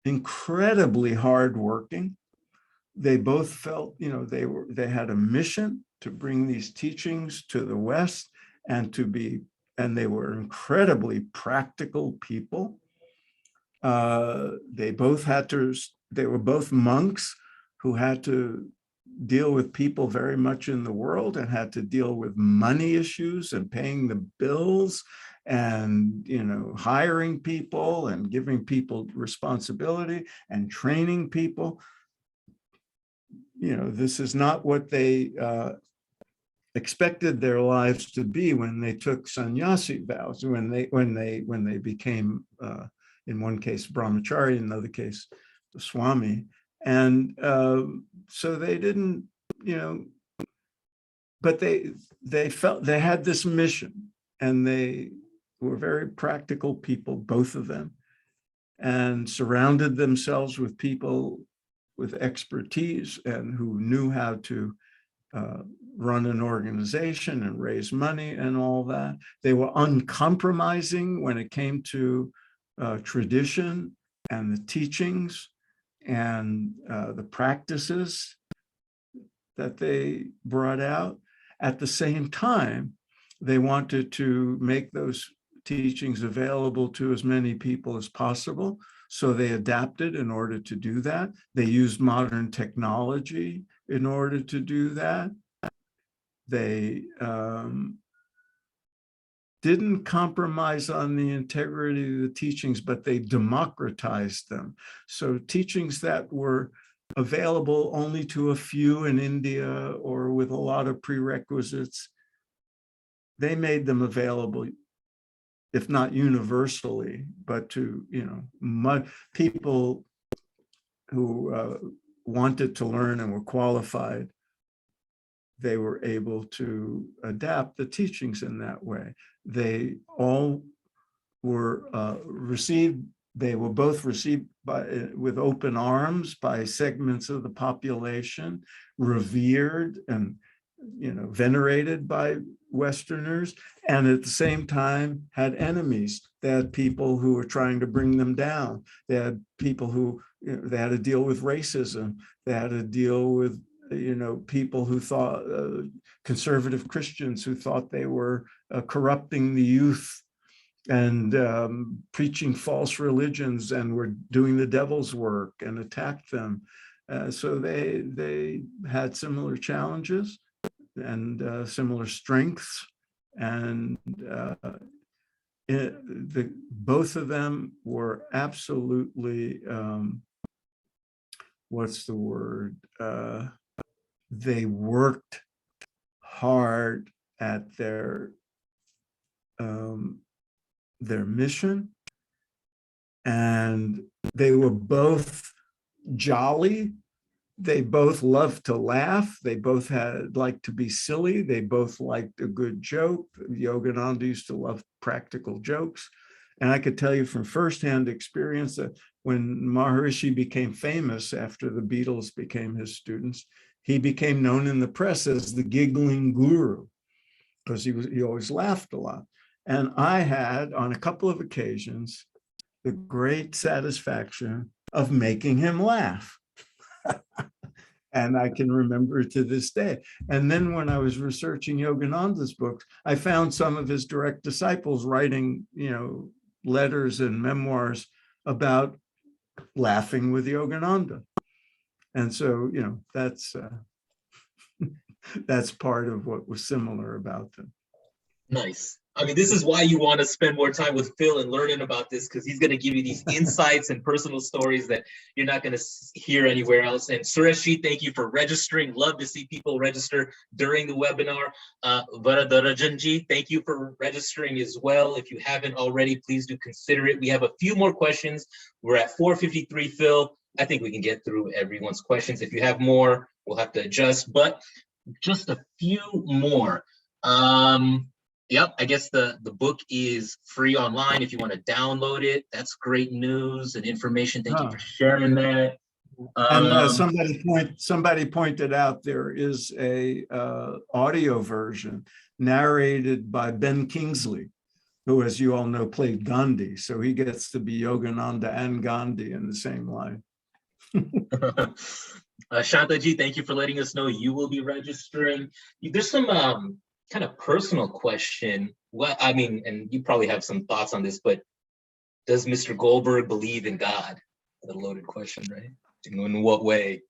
incredibly hardworking. They both felt, they had a mission to bring these teachings to the West, and they were incredibly practical people. They were both monks who had to deal with people very much in the world, and had to deal with money issues and paying the bills and, hiring people and giving people responsibility and training people. This is not what they expected their lives to be when they took sannyasi vows, when they became, in one case, brahmachari, in another case, the swami. And so they didn't, but they felt they had this mission, and they were very practical people, both of them, and surrounded themselves with people with expertise and who knew how to run an organization and raise money and all that. They were uncompromising when it came to tradition and the teachings and the practices that they brought out. At the same time, they wanted to make those teachings available to as many people as possible. So they adapted in order to do that. They used modern technology in order to do that. They didn't compromise on the integrity of the teachings, but they democratized them. So teachings that were available only to a few in India or with a lot of prerequisites, they made them available, if not universally, but to people who wanted to learn and were qualified. They were able to adapt the teachings in that way. They all were received. They were both received with open arms by segments of the population, revered and venerated by Westerners, and at the same time had enemies. They had people who were trying to bring them down. They had people who they had to deal with racism. They had to deal with people who thought conservative Christians who thought they were corrupting the youth and preaching false religions and were doing the devil's work and attacked them. So they had similar challenges and similar strengths, and both of them were absolutely, what's the word? They worked hard at their mission, and they were both jolly. They both loved to laugh. They both liked to be silly. They both liked a good joke. Yogananda used to love practical jokes. And I could tell you from firsthand experience that when Maharishi became famous after the Beatles became his students, he became known in the press as the Giggling Guru, because he always laughed a lot. And I had, on a couple of occasions, the great satisfaction of making him laugh. And I can remember to this day. And then when I was researching Yogananda's books, I found some of his direct disciples writing, letters and memoirs about laughing with Yogananda. And so, that's part of what was similar about them. Nice. I mean, this is why you want to spend more time with Phil and learning about this, because he's going to give you these insights and personal stories that you're not going to hear anywhere else. And Sureshi, thank you for registering. Love to see people register during the webinar. Varadarajanji, thank you for registering as well. If you haven't already, please do consider it. We have a few more questions. We're at 4:53, Phil. I think we can get through everyone's questions. If you have more, we'll have to adjust, but just a few more. Yep, I guess the book is free online if you want to download it. That's great news and information. Thank you for sharing that. And somebody pointed out there is a audio version narrated by Ben Kingsley, who, as you all know, played Gandhi. So he gets to be Yogananda and Gandhi in the same line. Shantaji, thank you for letting us know you will be registering. There's some kind of personal question. What I mean, and you probably have some thoughts on this, but does Mr. Goldberg believe in God? That's a loaded question, right? In what way?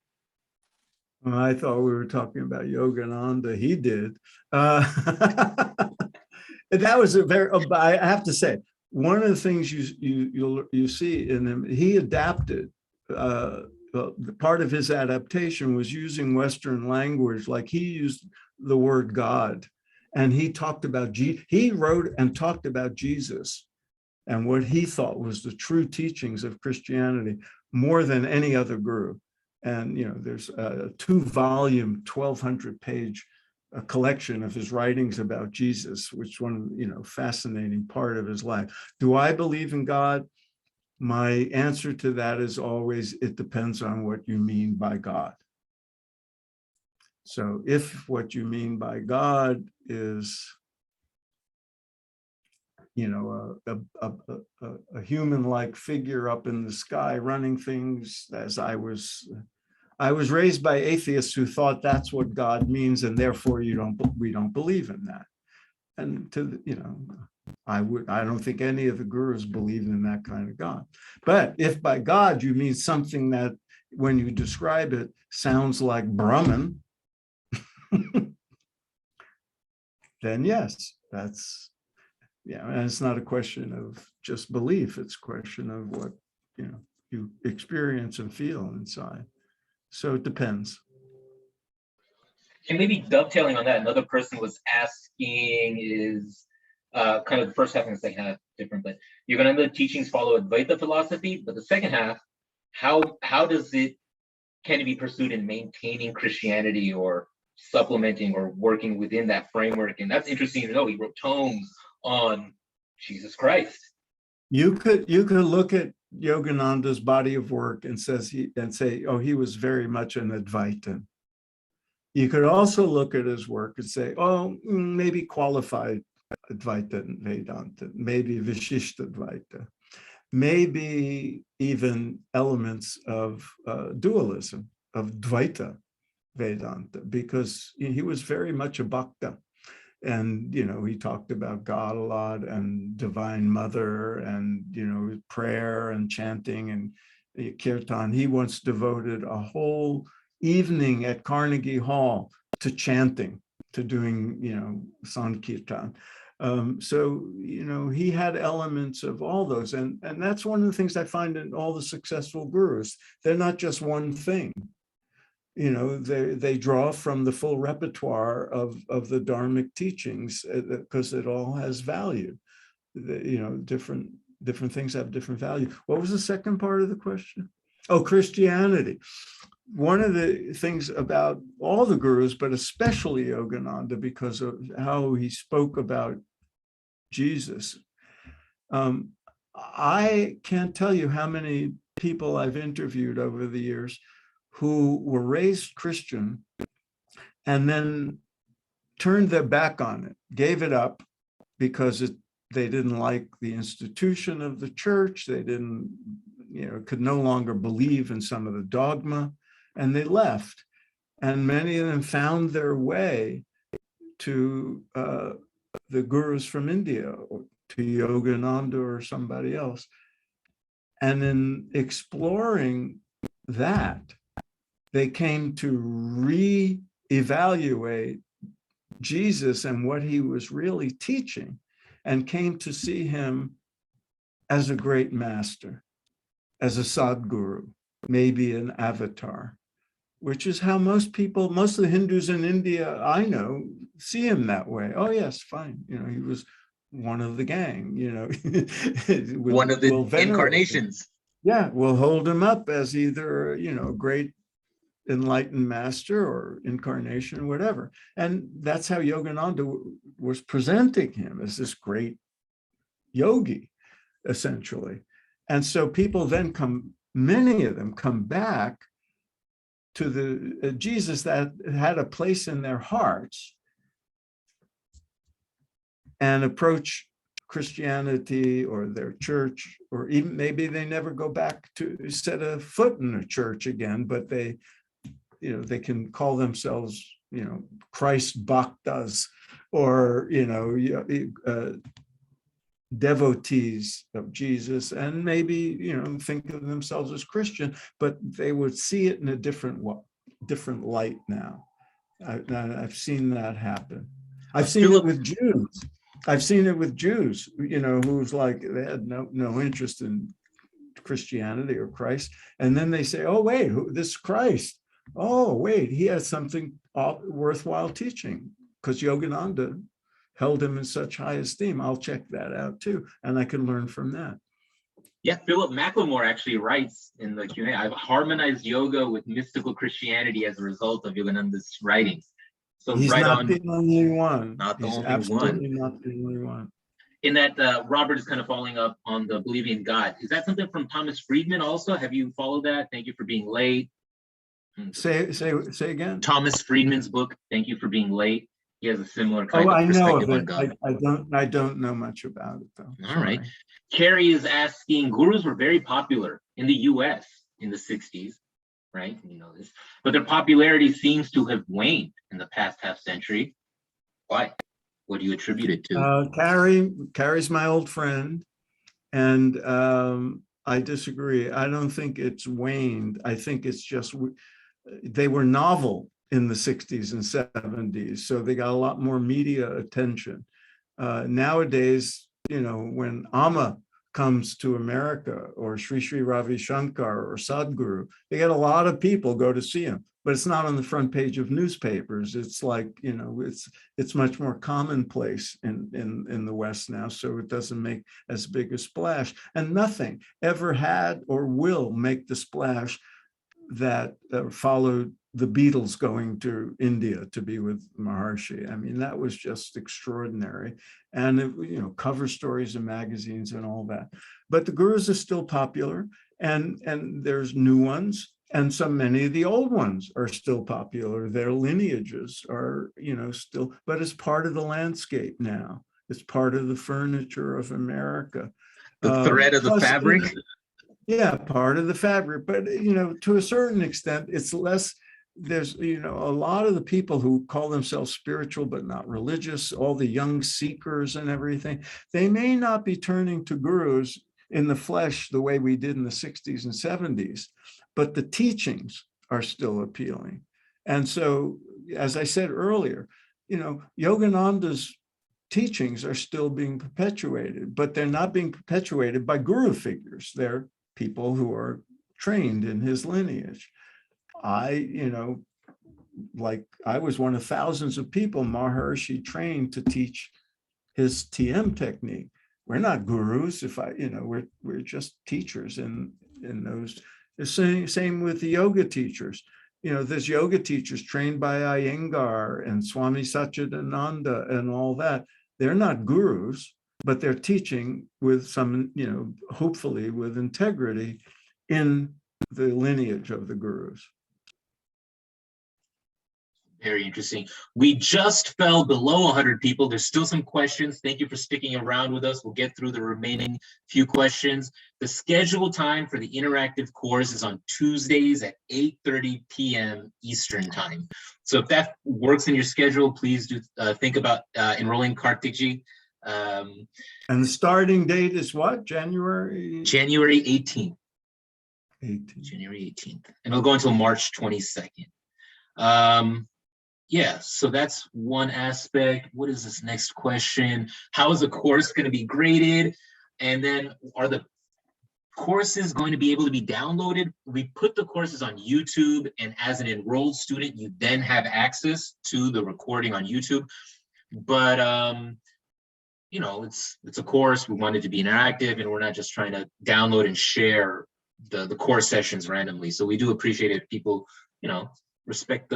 Well, I thought we were talking about Yogananda. He did. That was a very, I have to say, one of the things you see in him, he adapted. Part of his adaptation was using Western language, like he used the word God, and he talked about, he wrote and talked about Jesus and what he thought was the true teachings of Christianity more than any other guru. And, there's a 2-volume, 1,200-page collection of his writings about Jesus, which one, fascinating part of his life. Do I believe in God? My answer to that is always, it depends on what you mean by God. So if what you mean by God is, a human-like figure up in the sky running things, as I was raised by atheists who thought that's what God means, and therefore we don't believe in that. And I don't think any of the gurus believe in that kind of God. But if by God you mean something that, when you describe it, sounds like Brahman, then yes, and it's not a question of just belief, it's a question of what, you experience and feel inside. So it depends. And maybe dovetailing on that, another person was asking is kind of the first half and the second half different, but Yogananda teachings follow Advaita philosophy, but the second half, how can it be pursued in maintaining Christianity or supplementing or working within that framework? And that's interesting to know. He wrote tomes on Jesus Christ. You could look at Yogananda's body of work and say, oh, he was very much an Advaitin. You could also look at his work and say, oh, maybe qualified Advaita and Vedanta, maybe Vishishta Advaita, maybe even elements of dualism, of Dvaita Vedanta, because he was very much a bhakta. And, he talked about God a lot and Divine Mother and, prayer and chanting and kirtan. He once devoted a whole evening at Carnegie Hall to chanting, to doing, Sankirtan. So, he had elements of all those. And that's one of the things I find in all the successful gurus. They're not just one thing. They draw from the full repertoire of the Dharmic teachings, because it all has value. Different things have different value. What was the second part of the question? Oh, Christianity. One of the things about all the gurus, but especially Yogananda, because of how he spoke about Jesus, I can't tell you how many people I've interviewed over the years who were raised Christian and then turned their back on it, gave it up because they didn't like the institution of the church. They didn't, could no longer believe in some of the dogma, and they left. And many of them found their way to the gurus from India, or to Yogananda or somebody else. And in exploring that, they came to re-evaluate Jesus and what he was really teaching, and came to see him as a great master, as a Sadguru, maybe an avatar, which is how most of the Hindus in India I know see him that way. Oh yes, fine. He was one of the gang, One of the incarnations. Yeah, we'll hold him up as either, a great enlightened master or incarnation or whatever. And that's how Yogananda was presenting him, as this great yogi, essentially. And so people then many of them come back to the Jesus that had a place in their hearts, and approach Christianity or their church, or even maybe they never go back to set a foot in a church again, but they can call themselves, Christ Bhaktas, or, devotees of Jesus, and maybe, think of themselves as Christian, but they would see it in a different light now. I've seen that happen. I've seen it with Jews. I've seen it with Jews, who's like, they had no interest in Christianity or Christ. And then they say, oh, wait, this Christ. Oh, wait, he has something worthwhile teaching, because Yogananda held him in such high esteem. I'll check that out too. And I can learn from that. Yeah, Philip McLemore actually writes in the Q&A, I've harmonized yoga with mystical Christianity as a result of Yogananda's writings. So He's right not on, the only one. not the He's only absolutely one. not the only one. In that, Robert is kind of following up on the believing in God. Is that something from Thomas Friedman also? Have you followed that? Thank you for being late. Say again. Thomas Friedman's book, Thank You for Being Late. He has a similar kind Oh, of I know perspective of on it. God. I don't know much about it though. All right. Carrie is asking, gurus were very popular in the US in the 60s, right? You know this, but their popularity seems to have waned in the past half century. Why? What do you attribute it to? Carrie's my old friend, and I disagree. I don't think it's waned. I think it's just they were novel in the 60s and 70s, so they got a lot more media attention. Nowadays, when Amma comes to America, or Sri Sri Ravi Shankar or Sadhguru, they get a lot of people go to see him, but it's not on the front page of newspapers. It's like, it's much more commonplace in the West now, so it doesn't make as big a splash. And nothing ever had or will make the splash that followed the Beatles going to India to be with Maharshi. I mean, that was just extraordinary. And, cover stories in magazines and all that. But the gurus are still popular, and there's new ones. And many of the old ones are still popular. Their lineages are, still, but it's part of the landscape now. It's part of the furniture of America. The thread of the fabric? Yeah, part of the fabric, but to a certain extent, it's less. There's a lot of the people who call themselves spiritual but not religious, all the young seekers and everything, they may not be turning to gurus in the flesh the way we did in the 60s and 70s, but the teachings are still appealing. And so, as I said earlier, Yogananda's teachings are still being perpetuated, but they're not being perpetuated by guru figures. They're people who are trained in his lineage. I was one of thousands of people Maharshi trained to teach his TM technique. We're not gurus. We're just teachers in those. The same with the yoga teachers. There's yoga teachers trained by Iyengar and Swami Satchidananda and all that. They're not gurus, but they're teaching with some, hopefully with integrity in the lineage of the gurus. Very interesting. We just fell below 100 people. There's still some questions. Thank you for sticking around with us. We'll get through the remaining few questions. The scheduled time for the interactive course is on Tuesdays at 8:30 p.m. Eastern time. So if that works in your schedule, please do think about enrolling Kartikji. And the starting date is what? January 18th. January 18th. And it'll go until March 22nd. Yeah, so that's one aspect. What is this next question? How is the course going to be graded? And then are the courses going to be able to be downloaded? We put the courses on YouTube, and as an enrolled student, you then have access to the recording on YouTube. But it's a course. We want it to be interactive, and we're not just trying to download and share the course sessions randomly. So we do appreciate it if people, respect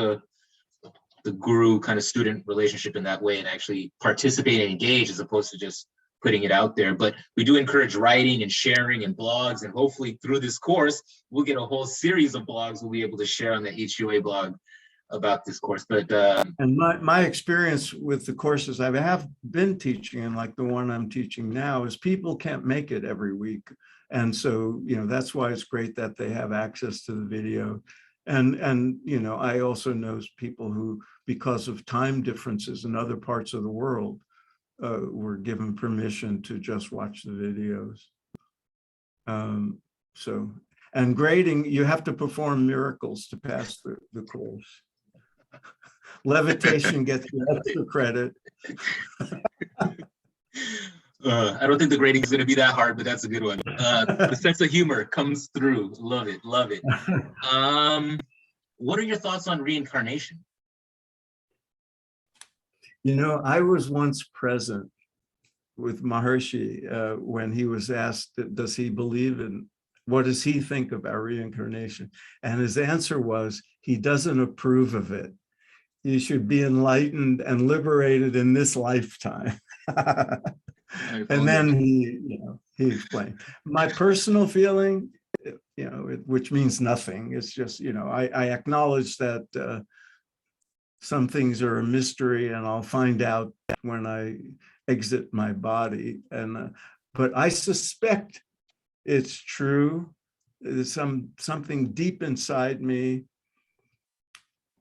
the guru kind of student relationship in that way and actually participate and engage, as opposed to just putting it out there. But we do encourage writing and sharing and blogs, and hopefully through this course, we'll get a whole series of blogs we'll be able to share on the HUA blog about this course. But and my experience with the courses I have been teaching, and like the one I'm teaching now, is people can't make it every week. And so, that's why it's great that they have access to the video. And I also know people who, because of time differences in other parts of the world, were given permission to just watch the videos. And grading, you have to perform miracles to pass the course. Levitation gets you extra credit. I don't think the grading is going to be that hard, but that's a good one. The sense of humor comes through. Love it. Love it. What are your thoughts on reincarnation? You know, I was once present with Maharishi when he was asked, does he believe in, what does he think about reincarnation? And his answer was, he doesn't approve of it. You should be enlightened and liberated in this lifetime. And then he explained. My personal feeling, which means nothing. It's just, I acknowledge that some things are a mystery, and I'll find out when I exit my body. And but I suspect it's true. There's something deep inside me.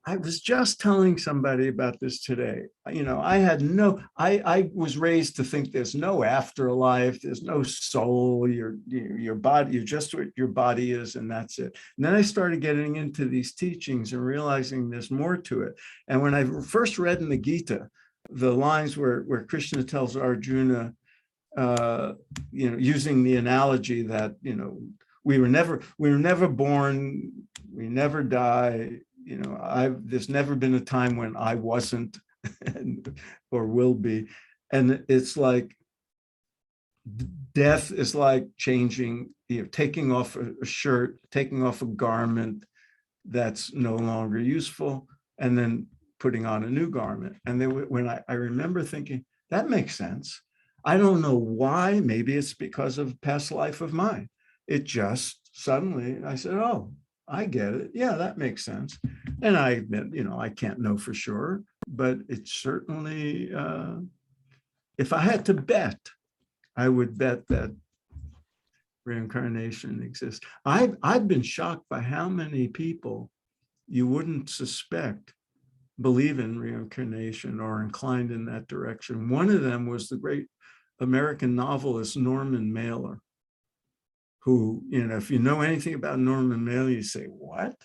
I was just telling somebody about this today. I was raised to think there's no afterlife, there's no soul, your body, you're just what your body is, and that's it. And then I started getting into these teachings and realizing there's more to it. And when I first read in the Gita, the lines where Krishna tells Arjuna, using the analogy that, we were never born, we never die. There's never been a time when I wasn't or will be. And it's like death is like changing, taking off a shirt, taking off a garment that's no longer useful, and then putting on a new garment. And then when I remember thinking, that makes sense. I don't know why. Maybe it's because of past life of mine. It just suddenly, I said, oh, I get it. Yeah, that makes sense. And I admit, I can't know for sure, but it's certainly, if I had to bet, I would bet that reincarnation exists. I've been shocked by how many people you wouldn't suspect believe in reincarnation or inclined in that direction. One of them was the great American novelist Norman Mailer, who, if you know anything about Norman Mailer, you say, what?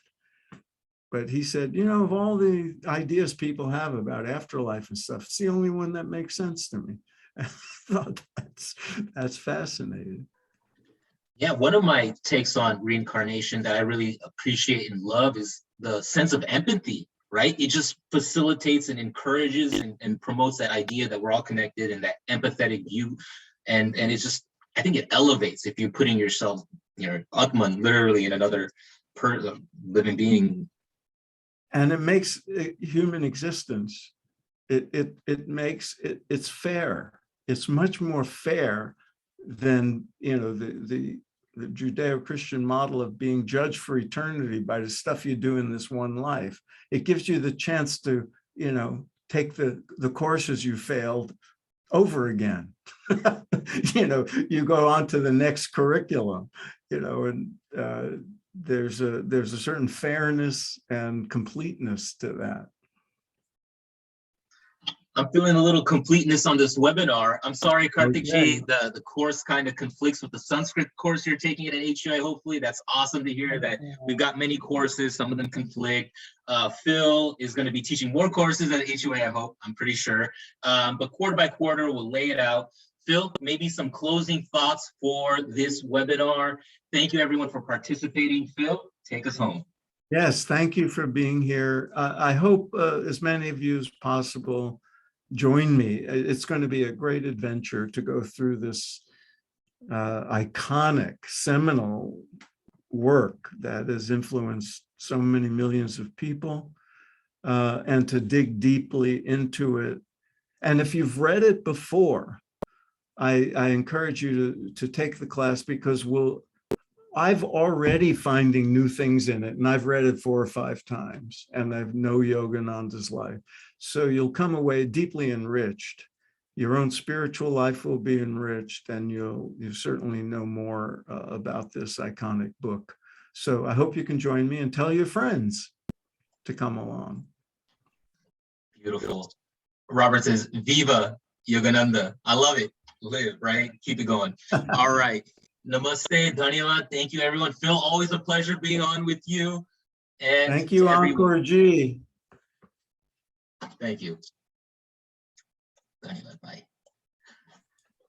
But he said, of all the ideas people have about afterlife and stuff, it's the only one that makes sense to me. I thought that's fascinating. Yeah, one of my takes on reincarnation that I really appreciate and love is the sense of empathy, right? It just facilitates and encourages and promotes that idea that we're all connected and that empathetic view. And it's just, I think it elevates if you're putting yourself, Atman, literally in another living being. And it makes human existence, it's fair. It's much more fair than, the Judeo-Christian model of being judged for eternity by the stuff you do in this one life. It gives you the chance to, take the courses you failed over again. You go on to the next curriculum, and there's a certain fairness and completeness to that. I'm feeling a little completeness on this webinar. I'm sorry, Karthik Ji, the course kind of conflicts with the Sanskrit course you're taking at HUI. Hopefully, that's awesome to hear that we've got many courses, some of them conflict. Phil is going to be teaching more courses at HUI, I hope, I'm pretty sure. But quarter by quarter, we'll lay it out. Phil, maybe some closing thoughts for this webinar. Thank you, everyone, for participating. Phil, take us home. Yes, thank you for being here. I hope as many of you as possible join me. It's going to be a great adventure to go through this iconic, seminal work that has influenced so many millions of people, and to dig deeply into it. And if you've read it before, I encourage you to take the class, because I've already finding new things in it, and I've read it 4 or 5 times, and I know Yogananda's life. So you'll come away deeply enriched. Your own spiritual life will be enriched, and you certainly know more about this iconic book. So I hope you can join me, and tell your friends to come along. Beautiful. Robert says, Viva Yogananda. I love it. Live, right? Keep it going. All right. Namaste, Dhanyavad. Thank you, everyone. Phil, always a pleasure being on with you. And thank you, Encore G. Thank you. Dhanyavad. Bye.